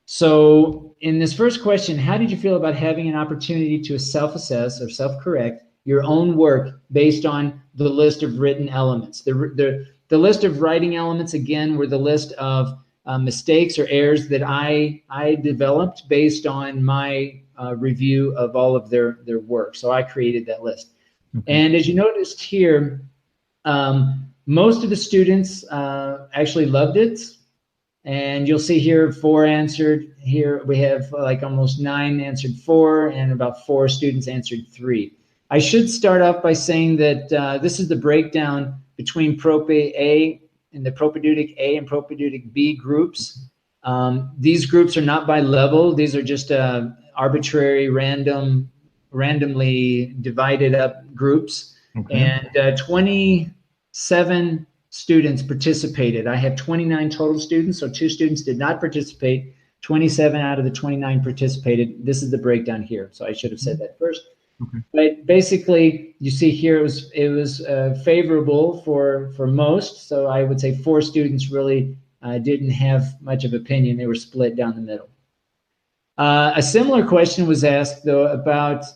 So in this first question, how did you feel about having an opportunity to self-assess or self-correct your own work based on the list of written elements? The list of writing elements, again, were the list of mistakes or errors that I developed based on my review of all of their work. So I created that list. And as you noticed here, most of the students actually loved it. And you'll see here 4 answered. Here we have like almost 9 answered 4, and about 4 students answered 3. I should start off by saying that this is the breakdown between PROPE A and the propedeutic A and propedeutic B groups. These groups are not by level. These are just arbitrary, randomly divided up groups. And 27 students participated. I have 29 total students, so 2 students did not participate. 27 out of the 29 participated. This is the breakdown here. So I should have said that first. But basically, you see here it was favorable for most. So I would say 4 students really didn't have much of opinion. They were split down the middle. A similar question was asked, though, about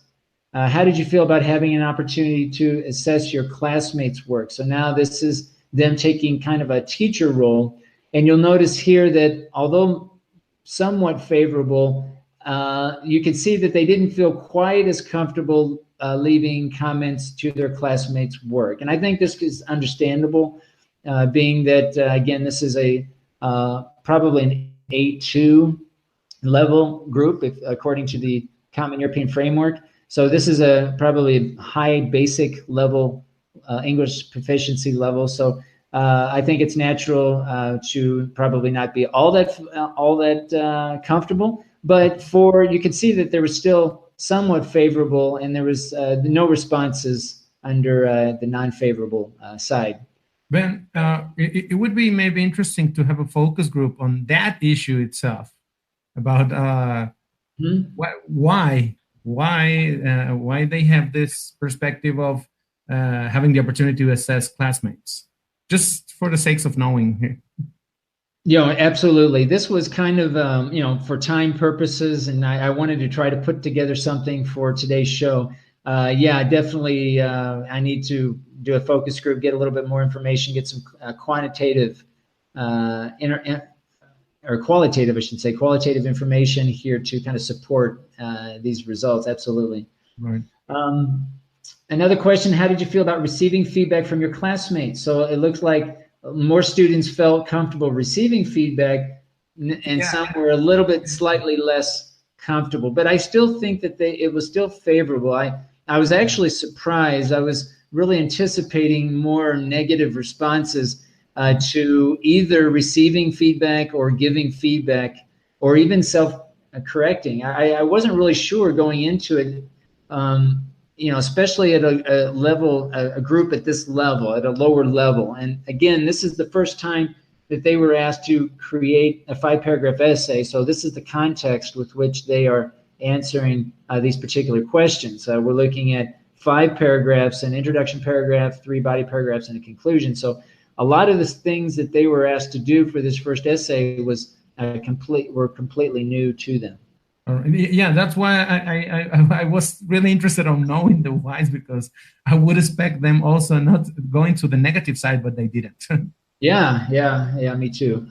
how did you feel about having an opportunity to assess your classmates' work? So now this is them taking kind of a teacher role. And you'll notice here that although somewhat favorable, you can see that they didn't feel quite as comfortable leaving comments to their classmates' work. And I think this is understandable, being that, again, this is probably an A2 level group, according to the Common European Framework. So this is probably a high basic level English proficiency level. So I think it's natural to probably not be all that comfortable. But you can see that there was still somewhat favorable, and there was no responses under the non-favorable side. Ben, it would be maybe interesting to have a focus group on that issue itself, about why they have this perspective of having the opportunity to assess classmates, just for the sakes of knowing. Absolutely. This was kind of, for time purposes, and I wanted to try to put together something for today's show. Definitely, I need to do a focus group, get a little bit more information, get some quantitative or qualitative, I should say, qualitative information here to kind of support these results. Absolutely. Right. Another question, how did you feel about receiving feedback from your classmates? So it looks like more students felt comfortable receiving feedback, and some were a little bit slightly less comfortable. But I still think that it was still favorable. I was actually surprised. I was really anticipating more negative responses to either receiving feedback or giving feedback, or even self-correcting. I wasn't really sure going into it, especially at a level, a group at this level, at a lower level. And again, this is the first time that they were asked to create a 5-paragraph essay. So this is the context with which they are answering these particular questions. We're looking at 5 paragraphs, an introduction paragraph, 3 body paragraphs, and a conclusion. So a lot of the things that they were asked to do for this first essay were completely new to them. Yeah, that's why I was really interested on knowing the whys, because I would expect them also not going to the negative side, but they didn't. Yeah, me too.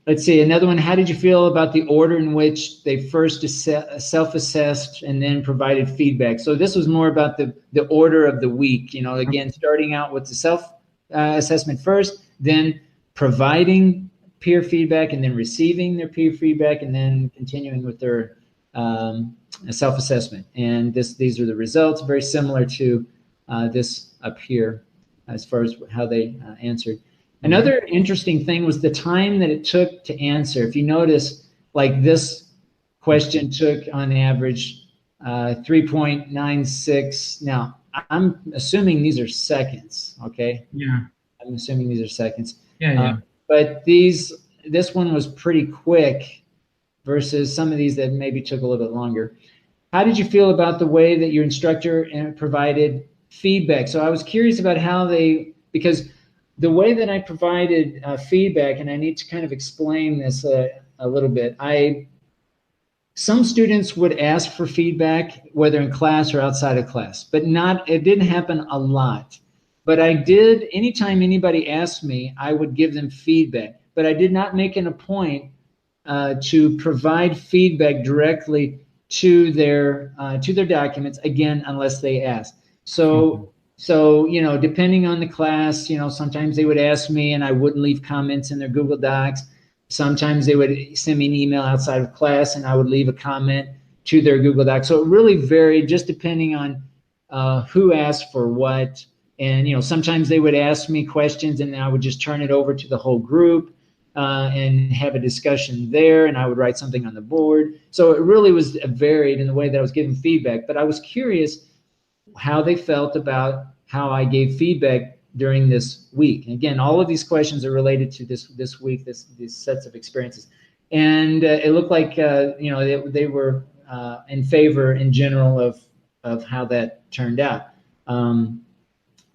Let's see, another one. How did you feel about the order in which they first self-assessed and then provided feedback? So this was more about the order of the week. Again, starting out with the self-assessment first, then providing peer feedback, and then receiving their peer feedback, and then continuing with their self-assessment. And these are the results, very similar to this up here as far as how they answered. Another interesting thing was the time that it took to answer. If you notice, like this question took on average 3.96. Now, I'm assuming these are seconds, okay? Yeah. I'm assuming these are seconds. Yeah. But this one was pretty quick versus some of these that maybe took a little bit longer. How did you feel about the way that your instructor provided feedback? So I was curious about how because the way that I provided feedback, and I need to kind of explain this a little bit. Some students would ask for feedback, whether in class or outside of class, but it didn't happen a lot. But I did, anytime anybody asked me, I would give them feedback. But I did not make it a point to provide feedback directly to their documents, again, unless they asked. So depending on the class, sometimes they would ask me and I wouldn't leave comments in their Google Docs. Sometimes they would send me an email outside of class and I would leave a comment to their Google Docs. So it really varied just depending on who asked for what. And, sometimes they would ask me questions and I would just turn it over to the whole group and have a discussion there, and I would write something on the board. So it really was varied in the way that I was giving feedback. But I was curious how they felt about how I gave feedback during this week. And again, all of these questions are related to this week, these sets of experiences. And it looked like they were in favor in general of how that turned out.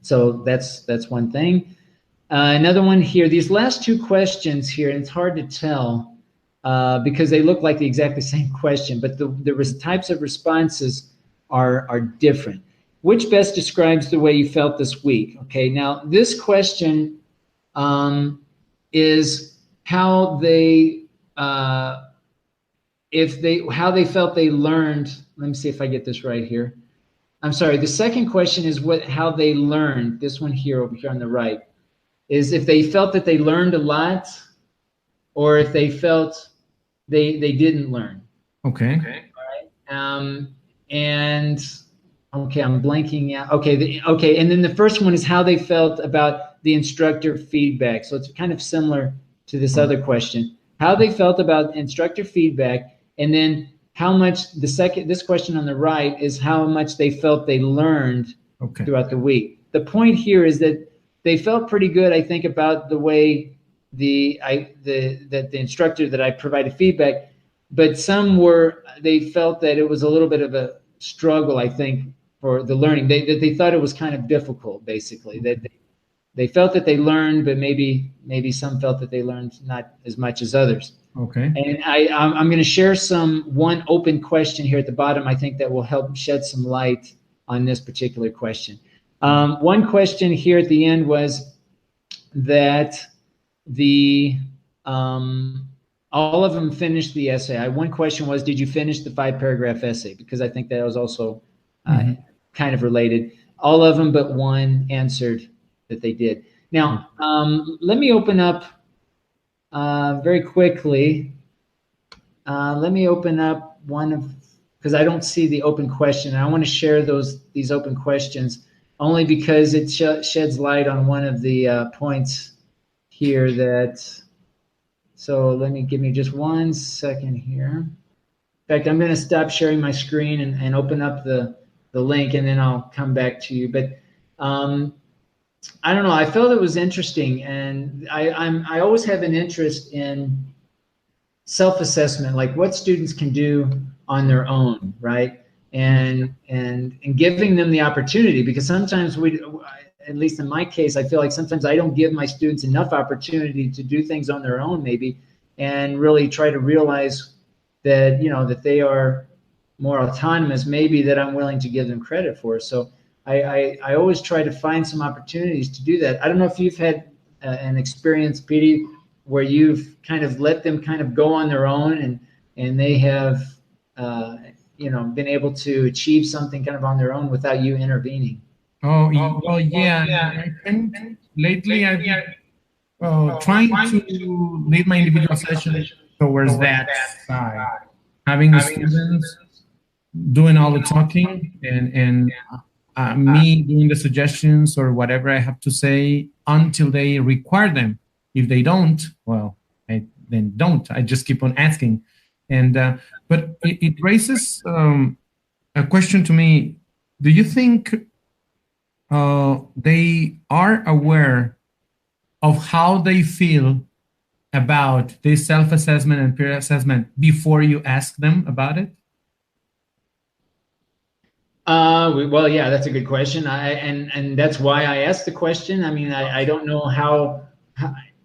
So that's one thing. Another one here, these last two questions here, and it's hard to tell because they look like the exactly same question, but the types of responses are different. Which best describes the way you felt this week? Okay, now this question is how they felt they learned. Let me see if I get this right here. I'm sorry. The second question is how they learned. This one here, over here on the right, is if they felt that they learned a lot, or if they felt they didn't learn. Okay. All right. And okay, I'm blanking out. Okay, and then the first one is how they felt about the instructor feedback. So it's kind of similar to this other question. How they felt about instructor feedback, and then how much this question on the right is how much they felt they learned throughout the week. The point here is that they felt pretty good, I think, about the way the instructor that I provided feedback, but they felt that it was a little bit of a struggle, I think, for the learning. They thought it was kind of difficult, basically. That they felt that they learned, but maybe some felt that they learned not as much as others. Okay. And I'm going to share one open question here at the bottom, I think, that will help shed some light on this particular question. One question here at the end was that all of them finished the essay. One question was, did you finish the 5-paragraph essay? Because I think that was also kind of related. All of them but one answered that they did. Now, let me open up very quickly. Let me open up because I don't see the open question. I want to share these open questions only because it sheds light on one of the points here so give me just 1 second here. In fact, I'm going to stop sharing my screen and open up the link, and then I'll come back to you. But I don't know. I felt it was interesting, and I always have an interest in self-assessment, like what students can do on their own, right? And giving them the opportunity, because sometimes at least in my case, I feel like sometimes I don't give my students enough opportunity to do things on their own, maybe, and really try to realize that that they are more autonomous, maybe, that I'm willing to give them credit for. So I always try to find some opportunities to do that. I don't know if you've had an experience, Piry, where you've kind of let them kind of go on their own and they have been able to achieve something kind of on their own without you intervening. Oh, well, yeah. I think lately I've been trying to lead my individual session towards that side. Having the students doing all the talking and me doing the suggestions or whatever I have to say until they require them. If they don't, well, I then don't. I just keep on asking. And but it raises a question to me. Do you think they are aware of how they feel about this self-assessment and peer assessment before you ask them about it? Well, yeah, that's a good question. And that's why I asked the question. I mean, I don't know how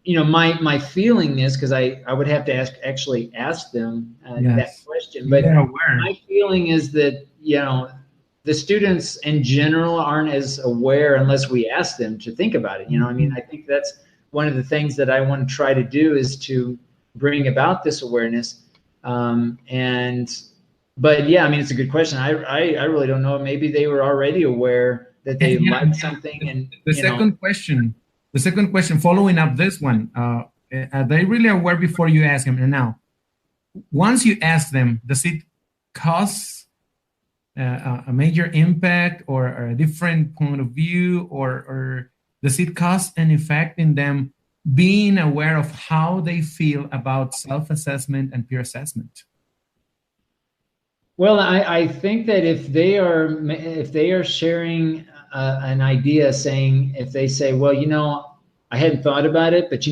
my feeling is, because I would have to actually ask them that question. But my feeling is that, the students in general aren't as aware unless we ask them to think about it. I mean, I think that's one of the things that I want to try to do, is to bring about this awareness. But yeah, I mean, it's a good question. I really don't know. Maybe they were already aware that they liked something. And the second question, following up this one, are they really aware before you ask them? And now, once you ask them, does it cause a major impact or a different point of view, or does it cause an effect in them being aware of how they feel about self-assessment and peer assessment? Well, I think that if they are sharing an idea, if they say, well, I hadn't thought about it, but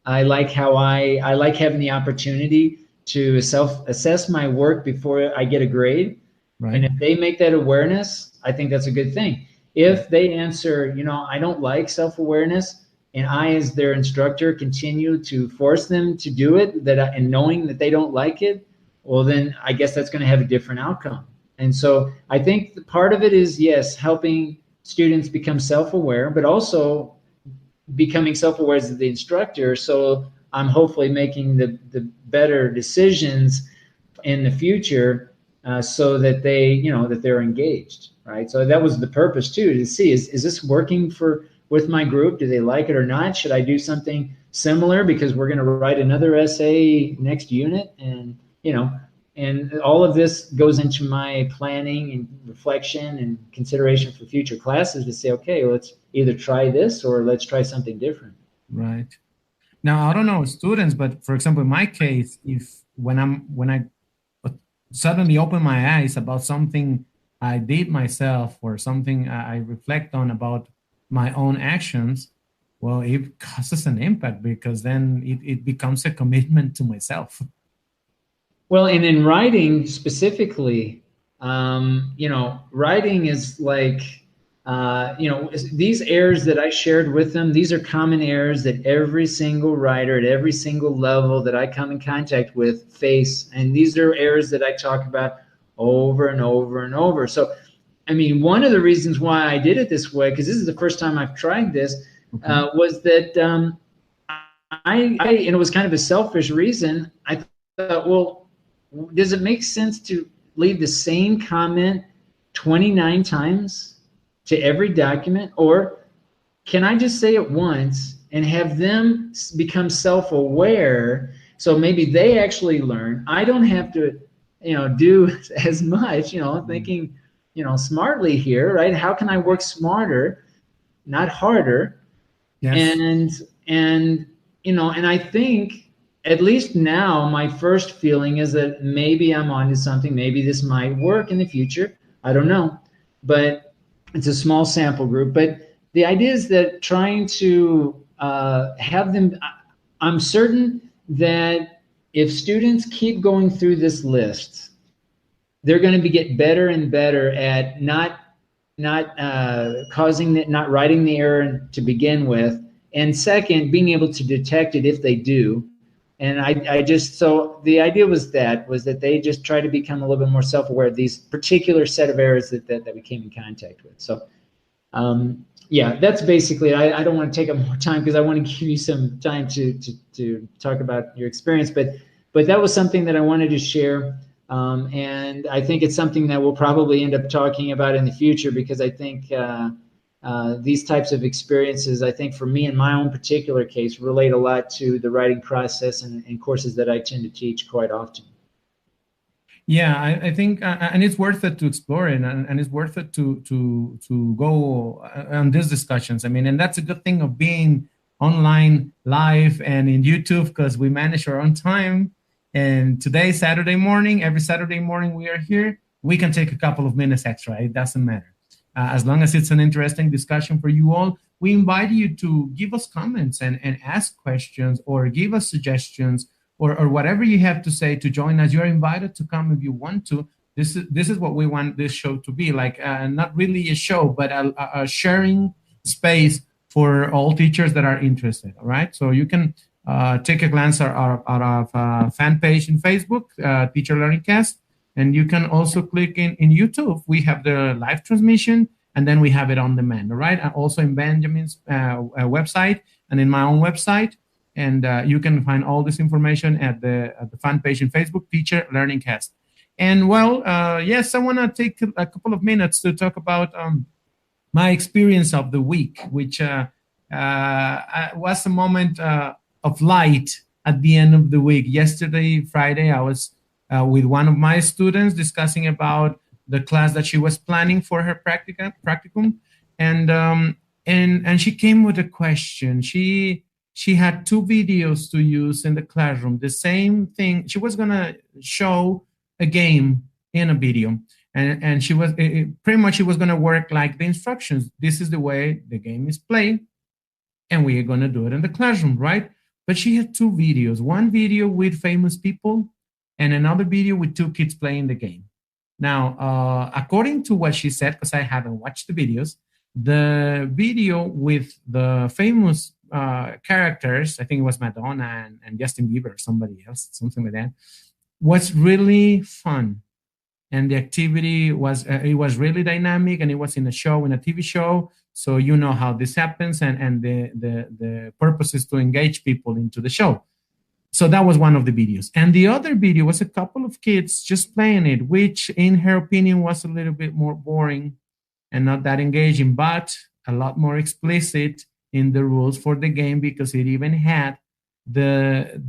I like having the opportunity to self-assess my work before I get a grade. Right. And if they make that awareness, I think that's a good thing. If they answer, I don't like self-awareness, and I, as their instructor, continue to force them to do it, and knowing that they don't like it, well, then I guess that's going to have a different outcome. And so I think the part of it is, yes, helping students become self-aware, but also becoming self-aware as the instructor. So I'm hopefully making the better decisions in the future, so that that they're engaged, right? So that was the purpose too, to see, is this working with my group? Do they like it or not? Should I do something similar, because we're going to write another essay next unit? And all of this goes into my planning and reflection and consideration for future classes, to say, okay, let's either try this or let's try something different. Right. Now, I don't know students, but for example, in my case, when I suddenly open my eyes about something I did myself, or something I reflect on about my own actions, well, it causes an impact, because then it becomes a commitment to myself. Well, and in writing specifically, writing is like, these errors that I shared with them, these are common errors that every single writer at every single level that I come in contact with face. And these are errors that I talk about over and over and over. So, I mean, one of the reasons why I did it this way, because this is the first time I've tried this, was that and it was kind of a selfish reason. I thought, well, does it make sense to leave the same comment 29 times to every document? Or can I just say it once and have them become self-aware, so maybe they actually learn? I don't have to, do as much, thinking, smartly here, right? How can I work smarter, not harder? Yes. And I think, at least now, my first feeling is that maybe I'm onto something. Maybe this might work in the future. I don't know, but it's a small sample group. But the idea is that trying to have them, I'm certain that if students keep going through this list, they're going to get better and better at not writing the error to begin with, and second, being able to detect it if they do. And so the idea was that they just try to become a little bit more self-aware of these particular set of errors that we came in contact with. So, yeah, that's basically it. I don't want to take up more time, because I want to give you some time to talk about your experience. But that was something that I wanted to share. And I think it's something that we'll probably end up talking about in the future, because I think these types of experiences, I think for me in my own particular case, relate a lot to the writing process and courses that I tend to teach quite often. Yeah, I think, and it's worth it to explore it, and it's worth it to go on these discussions. I mean, and that's a good thing of being online, live, and in YouTube because we manage our own time. And today, Saturday morning, every Saturday morning we are here. We can take a couple of minutes extra. It doesn't matter, as long as it's an interesting discussion for you all. We invite you to give us comments and ask questions or give us suggestions or whatever you have to say to join us. You're invited to come if you want to. This is what we want this show to be like. Not really a show, but a sharing space for all teachers that are interested. All right, so you can take a glance at our fan page in Facebook, Teacher Learning Cast, and you can also click in YouTube. We have the live transmission, and then we have it on demand. All right, and also in Benjamin's website and in my own website. And you can find all this information at the fan page in Facebook, Teacher Learning Cast. And well, yes, I want to take a couple of minutes to talk about my experience of the week, which was a moment of light at the end of the week. Yesterday, Friday, I was with one of my students discussing about the class that she was planning for her practicum, and she came with a question. She had two videos to use in the classroom. The same thing. She was gonna show a game in a video, and she was pretty much she was gonna work like the instructions. This is the way the game is played, and we are gonna do it in the classroom, right? But she had two videos. One video with famous people, and another video with two kids playing the game. Now, according to what she said, because I haven't watched the videos, the video with the famous characters, I think it was Madonna and Justin Bieber or somebody else, something like that, was really fun. And the activity was, it was really dynamic, and it was in a show, in a TV show. So you know how this happens, and the purpose is to engage people into the show. So that was one of the videos. And the other video was a couple of kids just playing it, which in her opinion was a little bit more boring and not that engaging, but a lot more explicit in the rules for the game, because it even had the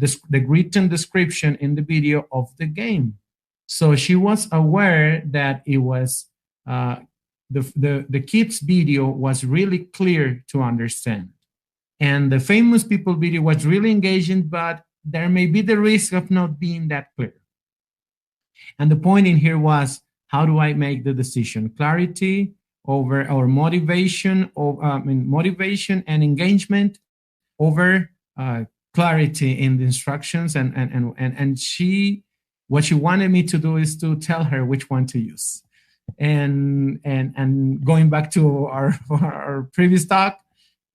written description in the video of the game. So she was aware that it was the kids video was really clear to understand, and the famous people video was really engaging, but there may be the risk of not being that clear. And the point in here was, how do I make the decision? Clarity over our motivation, motivation and engagement over clarity in the instructions. And she, what she wanted me to do is to tell her which one to use. And going back to our previous talk,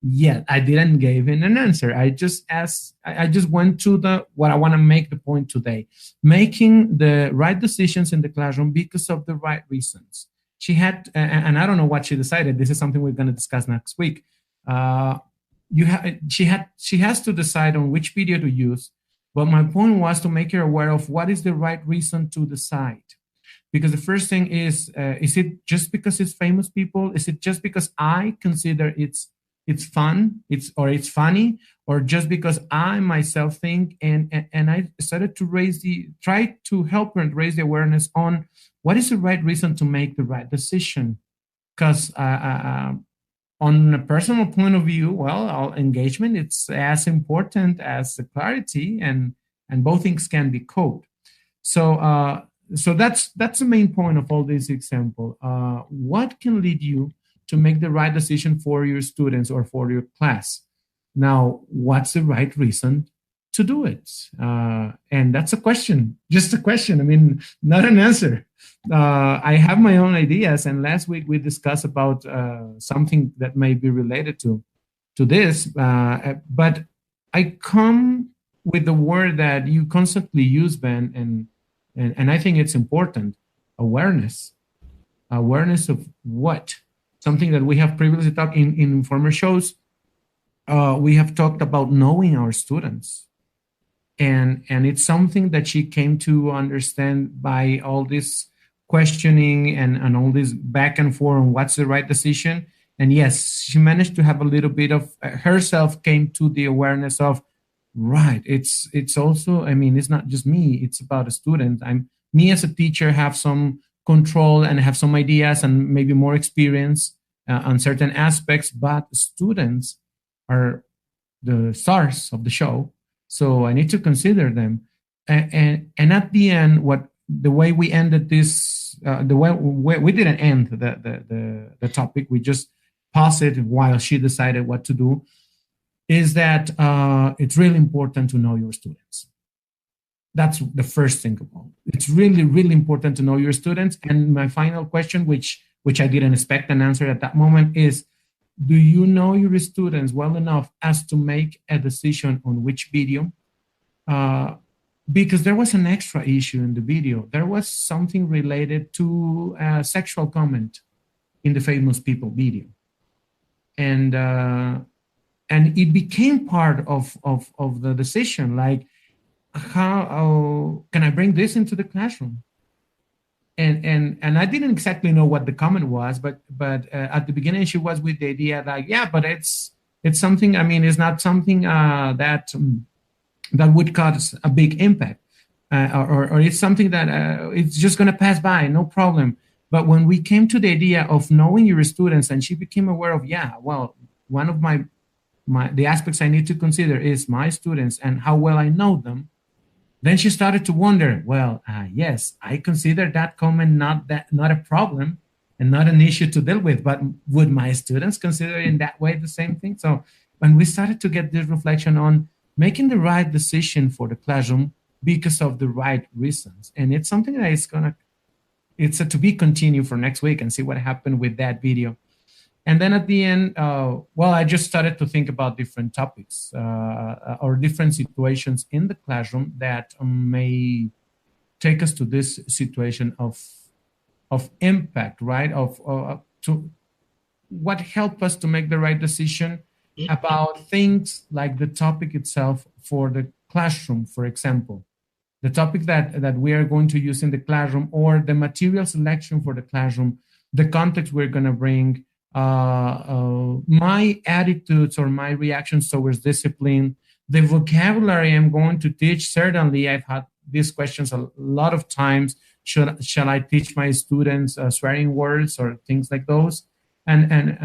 yeah, I didn't give in an answer. I just asked, I just went to what I want to make the point today, making the right decisions in the classroom because of the right reasons. She had, and I don't know what she decided. This is something we're going to discuss next week. She has to decide on which video to use. But my point was to make her aware of what is the right reason to decide. Because the first thing is it just because it's famous people? Is it just because I consider it's fun, it's funny, or just because I myself think, and I started to try to help her and raise the awareness on what is the right reason to make the right decision. Because on a personal point of view, well, engagement, it's as important as the clarity, and both things can be coped. So that's the main point of all this example. What can lead you to make the right decision for your students or for your class? Now, what's the right reason to do it? And that's a question, just a question. I mean, not an answer. I have my own ideas, and last week we discussed about something that may be related to this, but I come with the word that you constantly use, Ben, and I think it's important: awareness. Awareness of what? Something that we have previously talked in former shows. We have talked about knowing our students. And it's something that she came to understand by all this questioning and all this back and forth on what's the right decision. And yes, she managed to have a little bit of herself came to the awareness of, right, it's also, I mean, it's not just me, it's about a student. me as a teacher have some control and have some ideas and maybe more experience on certain aspects, but students are the stars of the show, so I need to consider them. And at the end, the way we ended this, the way we didn't end the topic, we just paused it while she decided what to do. Is that it's really important to know your students. That's the first thing about it. It's really, really important to know your students. And my final question, which I didn't expect an answer at that moment, is: do you know your students well enough as to make a decision on which video? Because there was an extra issue in the video. There was something related to a sexual comment in the Famous People video. And it became part of the decision, like, how can I bring this into the classroom? And I didn't exactly know what the comment was, but at the beginning she was with the idea that, yeah, but it's something, I mean, it's not something that would cause a big impact, or it's something that it's just going to pass by, no problem. But when we came to the idea of knowing your students, and she became aware of, yeah, well, one of the aspects I need to consider is my students and how well I know them. Then she started to wonder, well, yes, I consider that comment not a problem and not an issue to deal with, but would my students consider in that way the same thing? So when we started to get this reflection on making the right decision for the classroom because of the right reasons, and it's something that it's a to be continued for next week and see what happened with that video. And then at the end, I just started to think about different topics or different situations in the classroom that may take us to this situation of impact, right? To what helped us to make the right decision about things like the topic itself for the classroom, for example. The topic that we are going to use in the classroom, or the material selection for the classroom, the context we're going to bring, my attitudes or my reactions towards discipline, the vocabulary I'm going to teach. Certainly, I've had these questions a lot of times. Shall I teach my students swearing words or things like those? And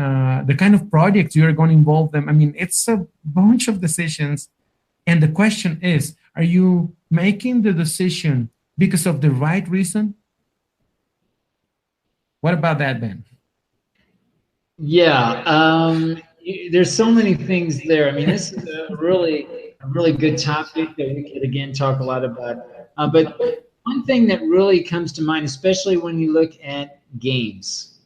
the kind of projects you're going to involve them. I mean, it's a bunch of decisions. And the question is, are you making the decision because of the right reason? What about that, Ben? Yeah, there's so many things there. I mean, this is a really good topic that we could, again, talk a lot about. But one thing that really comes to mind, especially when you look at games,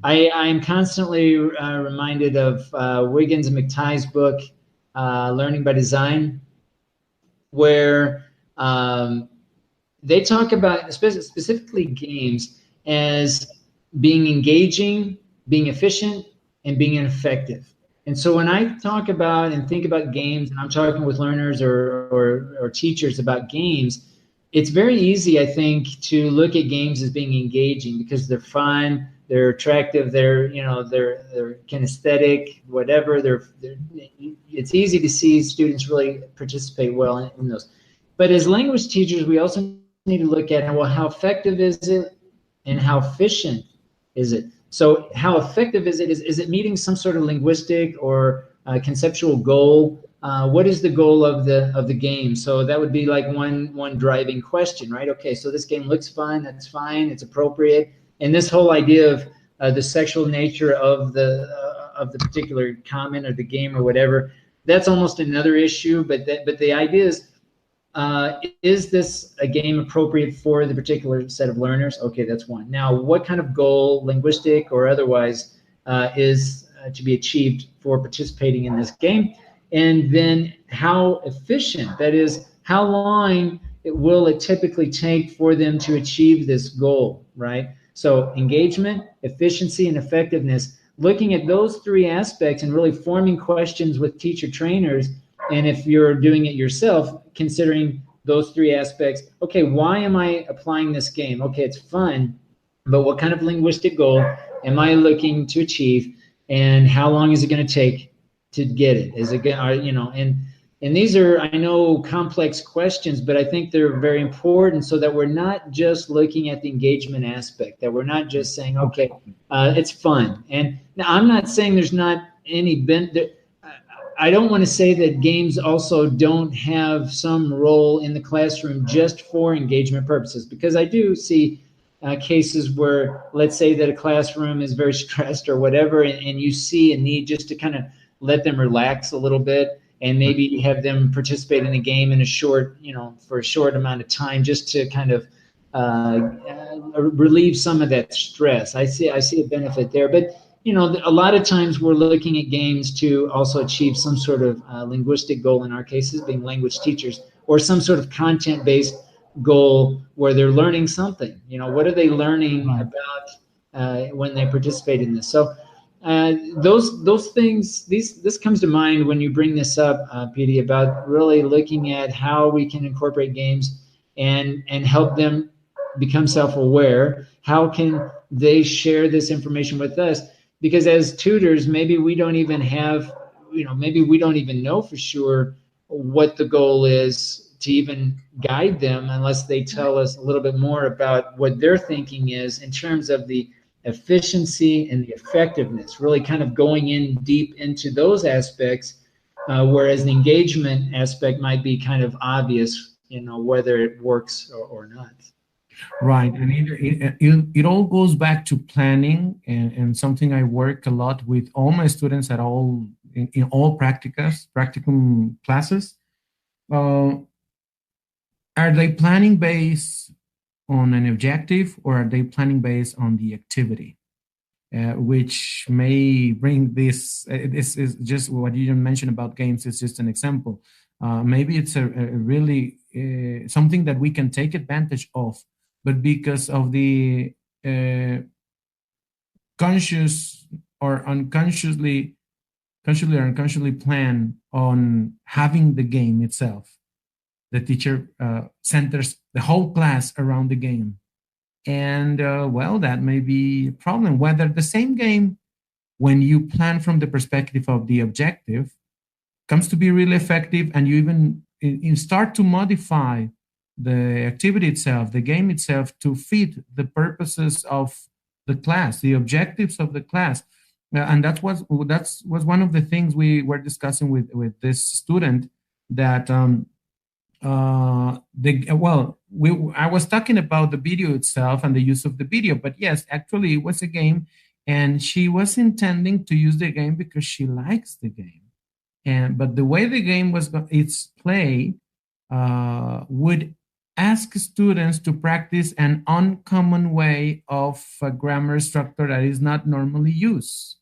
I'm constantly reminded of Wiggins and McTighe's book, Learning by Design, where they talk about specifically games as being engaging, being efficient, and being effective. And so when I talk about and think about games, and I'm talking with learners or teachers about games, it's very easy, I think, to look at games as being engaging because they're fun, they're attractive, they're kinesthetic, whatever. It's easy to see students really participate well in those. But as language teachers, we also need to look at, well, how effective is it and how efficient is it? So how effective is it? Is it meeting some sort of linguistic or conceptual goal? What is the goal of the game? So that would be like one driving question, right? Okay, so this game looks fun. That's fine. It's appropriate. And this whole idea of the sexual nature of the particular comment or the game or whatever, that's almost another issue. But the idea is this a game appropriate for the particular set of learners? Okay, that's one. Now, what kind of goal, linguistic or otherwise, is to be achieved for participating in this game? And then how efficient, that is, how long will it typically take for them to achieve this goal, right? So engagement, efficiency, and effectiveness, looking at those three aspects and really forming questions with teacher trainers. And if you're doing it yourself, considering those three aspects, okay, why am I applying this game? Okay, it's fun, but what kind of linguistic goal am I looking to achieve? And how long is it going to take to get it? Is it going, And these are, I know, complex questions, but I think they're very important so that we're not just looking at the engagement aspect, that we're not just saying, okay, it's fun. And now I'm not saying there's not any I don't want to say that games also don't have some role in the classroom just for engagement purposes, because I do see cases where, let's say that a classroom is very stressed or whatever, and you see a need just to kind of let them relax a little bit and maybe have them participate in a game in a short, for a short amount of time, just to kind of relieve some of that stress. I see a benefit there, but a lot of times we're looking at games to also achieve some sort of linguistic goal, in our cases being language teachers, or some sort of content-based goal where they're learning something. What are they learning about when they participate in this? So those things, this comes to mind when you bring this up, Piry, about really looking at how we can incorporate games and help them become self-aware. How can they share this information with us? Because as tutors, maybe we don't even have, maybe we don't even know for sure what the goal is to even guide them unless they tell us a little bit more about what their thinking is in terms of the efficiency and the effectiveness, really kind of going in deep into those aspects, whereas the engagement aspect might be kind of obvious, whether it works or not. Right, and it all goes back to planning, and something I work a lot with all my students at all in all practicum classes. Are they planning based on an objective, or are they planning based on the activity? Which may bring this. This is just what you mentioned about games. It's just an example. Maybe it's a really something that we can take advantage of. But because of the conscious or unconsciously plan on having the game itself, the teacher centers the whole class around the game. And well, that may be a problem. Whether the same game, when you plan from the perspective of the objective, comes to be really effective, and you even start to modify the activity itself, the game itself, to fit the purposes of the class, the objectives of the class. And that was one of the things we were discussing with this student, that I was talking about the video itself and the use of the video, but yes, actually it was a game, and she was intending to use the game because she likes the game. But the way the game was its play would ask students to practice an uncommon way of a grammar structure that is not normally used.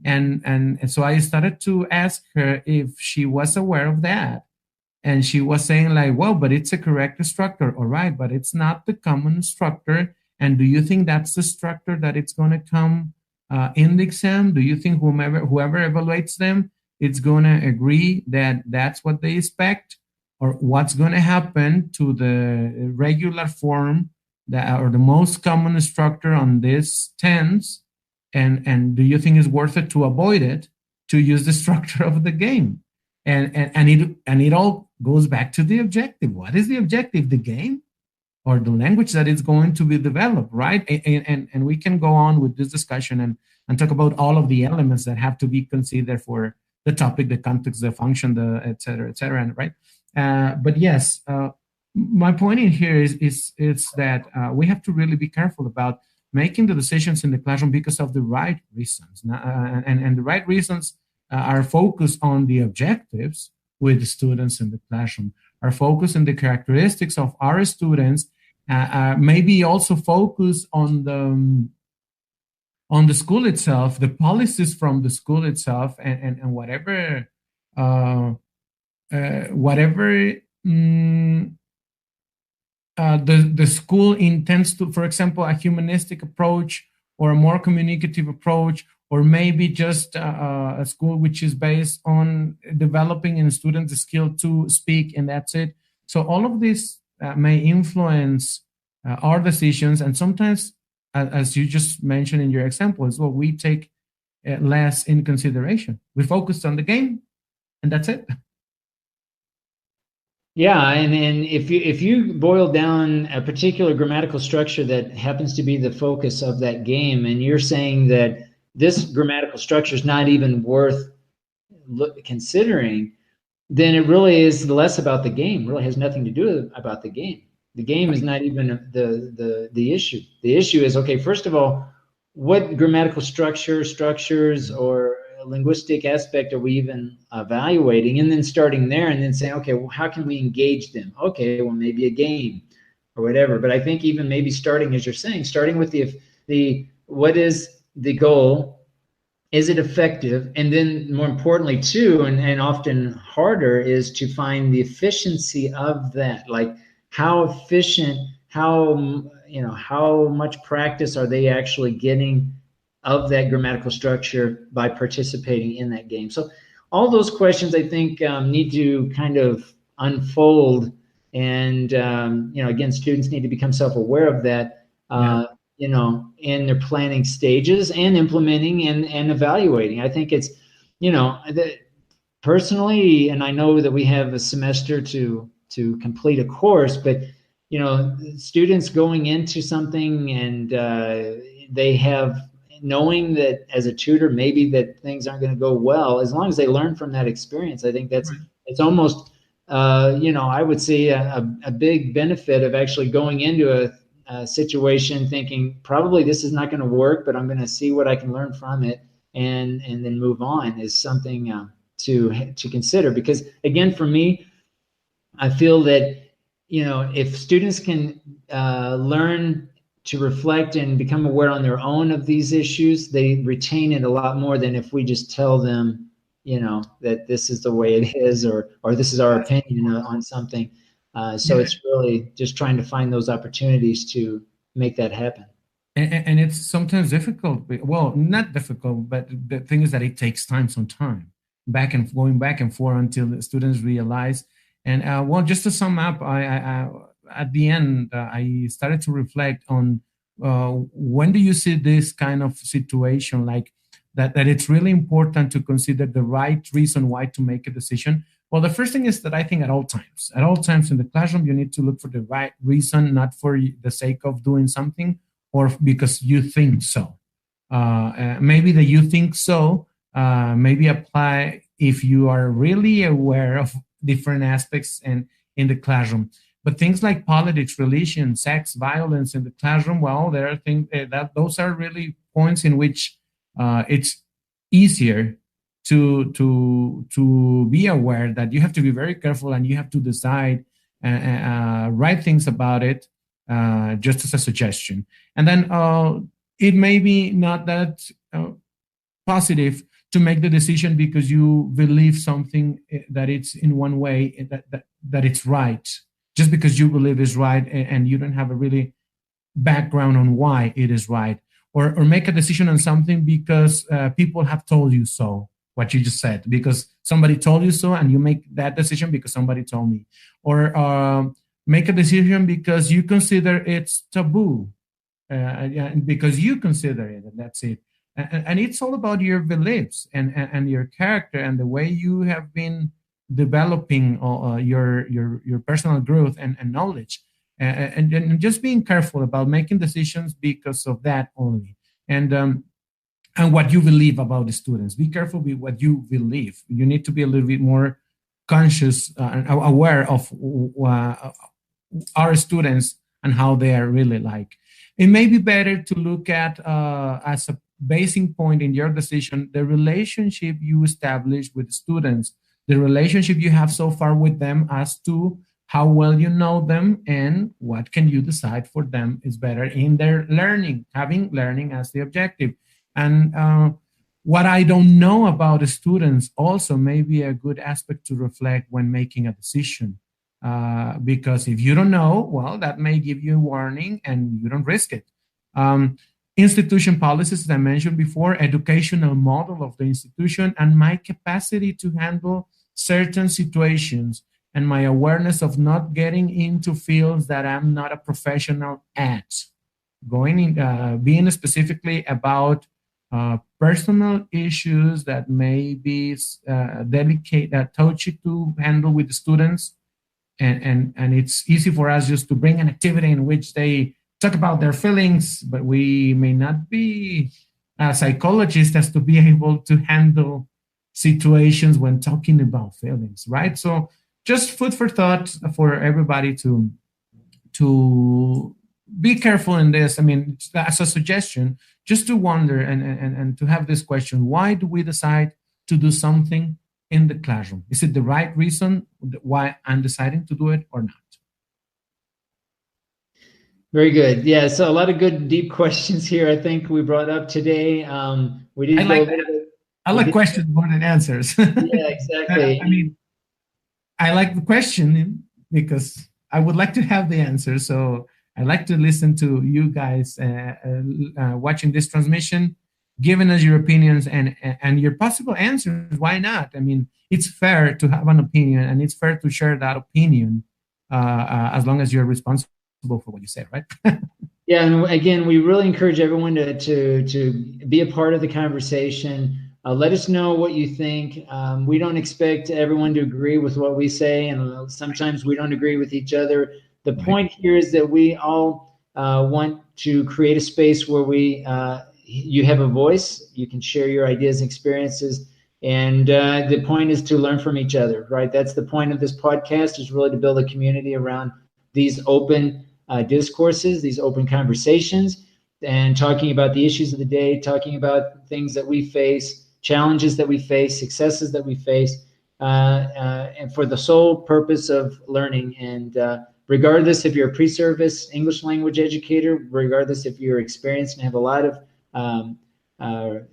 And so I started to ask her if she was aware of that. And she was saying like, well, but it's a correct structure. All right, but it's not the common structure. And do you think that's the structure that it's going to come in the exam? Do you think whoever evaluates them, it's going to agree that that's what they expect? Or what's going to happen to the regular form or the most common structure on this tense? And do you think it's worth it to avoid it, to use the structure of the game? And it all goes back to the objective. What is the objective? The game or the language that is going to be developed, right? And we can go on with this discussion and talk about all of the elements that have to be considered for the topic, the context, the function, the et cetera, right? But yes, my point in here is that we have to really be careful about making the decisions in the classroom because of the right reasons. And the right reasons are focused on the objectives with the students in the classroom, are focused on the characteristics of our students, maybe also focus on the school itself, the policies from the school itself, and whatever the school intends to, for example, a humanistic approach or a more communicative approach, or maybe just a school which is based on developing in students the skill to speak, and that's it. So all of this may influence our decisions, and sometimes, as you just mentioned in your example as well, we take less in consideration. We focus on the game, and that's it. Yeah, and if you boil down a particular grammatical structure that happens to be the focus of that game, and you're saying that this grammatical structure is not even worth considering, then it really is less about the game. It really has nothing to do about the game. The game is not even the issue. The issue is, okay, first of all, what grammatical structures, or linguistic aspect are we even evaluating? And then starting there and then saying, okay, well, how can we engage them? Okay, well, maybe a game or whatever. But I think even maybe starting, as you're saying, starting with the what is the goal? Is it effective? And then more importantly too, and often harder, is to find the efficiency of that. Like how efficient, how much practice are they actually getting of that grammatical structure by participating in that game? So all those questions, I think, need to kind of unfold. And again, students need to become self-aware of that. In their planning stages and implementing and evaluating. I think it's, personally, and I know that we have a semester to complete a course, but students going into something and they have, knowing that as a tutor, maybe that things aren't going to go well, as long as they learn from that experience, I think that's right. It's almost, I would say a big benefit of actually going into a situation thinking probably this is not going to work, but I'm going to see what I can learn from it and then move on, is something to consider. Because again, for me, I feel that if students can learn to reflect and become aware on their own of these issues, they retain it a lot more than if we just tell them that this is the way it is, or this is our opinion on something. So it's really just trying to find those opportunities to make that happen. And it's sometimes difficult. Well, not difficult, but the thing is that it takes time, going back and forth until the students realize. And just to sum up, I at the end, I started to reflect on when do you see this kind of situation, like that it's really important to consider the right reason why to make a decision. Well, the first thing is that I think at all times in the classroom, you need to look for the right reason, not for the sake of doing something or because you think so. Maybe that you think so, maybe apply if you are really aware of different aspects in the classroom. But things like politics, religion, sex, violence in the classroom, well, there are things that those are really points in which it's easier to be aware that you have to be very careful and you have to decide write things about it, just as a suggestion. And then it may be not that positive to make the decision because you believe something that it's in one way that it's right, just because you believe is right and you don't have a really background on why it is right, or make a decision on something because people have told you so, what you just said, because somebody told you so, and you make that decision because somebody told me, or make a decision because you consider it's taboo, because you consider it, and that's it. And it's all about your beliefs and your character and the way you have been developing your personal growth and knowledge, and just being careful about making decisions because of that only. And what you believe about the students. Be careful with what you believe. You need to be a little bit more conscious and aware of our students and how they are really like. It may be better to look at as a basing point in your decision the relationship you establish with students, the relationship you have so far with them as to how well you know them and what can you decide for them is better in their learning, having learning as the objective. And what I don't know about the students also may be a good aspect to reflect when making a decision. Because if you don't know, well, that may give you a warning and you don't risk it. Institution policies, as I mentioned before, educational model of the institution, and my capacity to handle certain situations, and my awareness of not getting into fields that I'm not a professional at. Being specifically about personal issues that may be delicate, touchy to handle with the students, and it's easy for us just to bring an activity in which they talk about their feelings, but we may not be a psychologist as to be able to handle situations when talking about feelings, right? So just food for thought for everybody to be careful in this. I mean, as a suggestion, just to wonder and to have this question: why do we decide to do something in the classroom? Is it the right reason why I'm deciding to do it or not? Very good. Yeah, so a lot of good, deep questions here I think we brought up today. We did I like questions more than answers. Yeah, exactly. I mean, I like the question because I would like to have the answer. So I like to listen to you guys watching this transmission, giving us your opinions and your possible answers. Why not? I mean, it's fair to have an opinion, and it's fair to share that opinion as long as you're responsible for what you say, right? Yeah, and again, we really encourage everyone to be a part of the conversation. Let us know what you think. We don't expect everyone to agree with what we say, and sometimes we don't agree with each other. The point here is that we all want to create a space where you have a voice, you can share your ideas and experiences, and the point is to learn from each other, right? That's the point of this podcast, is really to build a community around these open discourses, these open conversations, and talking about the issues of the day, talking about things that we face, challenges that we face, successes that we face, and for the sole purpose of learning. And regardless if you're a pre-service English language educator, regardless if you're experienced and have a lot of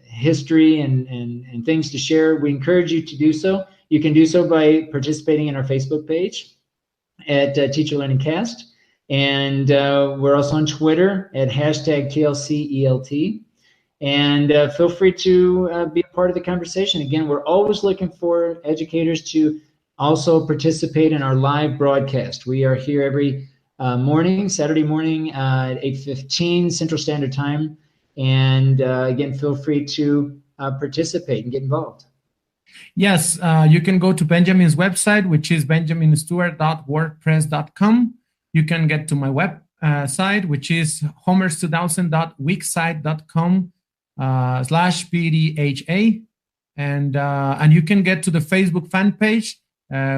history and things to share, we encourage you to do so. You can do so by participating in our Facebook page at Teacher Learning Cast. And we're also on Twitter at #TLCELT. And feel free to be a part of the conversation. Again, we're always looking for educators to also participate in our live broadcast. We are here every morning, Saturday morning at 8:15 Central Standard Time. And again, feel free to participate and get involved. Yes, you can go to Benjamin's website, which is benjaminstewart.wordpress.com. You can get to my website, which is homers2000.wixsite.com/PDHA. And you can get to the Facebook fan page,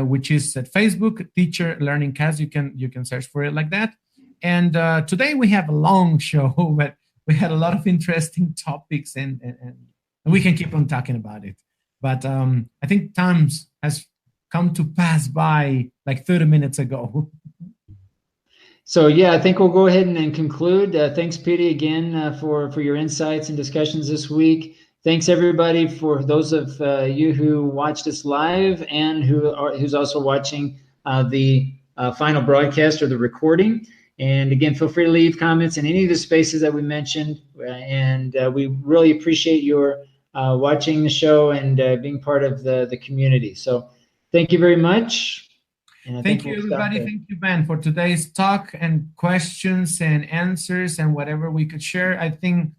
which is at Facebook, Teacher Learning Cast. You can search for it like that. And today we have a long show, but we had a lot of interesting topics, and we can keep on talking about it. But I think time has come to pass by like 30 minutes ago. So yeah, I think we'll go ahead and conclude. Thanks, Piry, again for your insights and discussions this week. Thanks everybody, for those of you who watched us live and who's also watching the final broadcast or the recording. And again, feel free to leave comments in any of the spaces that we mentioned. And we really appreciate your watching the show and being part of the community. So thank you very much. Thank you, everybody. Thank you, Ben, for today's talk and questions and answers and whatever we could share. I think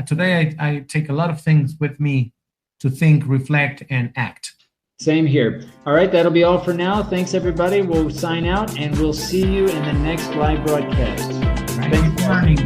today I take a lot of things with me to think, reflect, and act. Same here. All right, that'll be all for now. Thanks, everybody. We'll sign out, and we'll see you in the next live broadcast. Thank you for learning.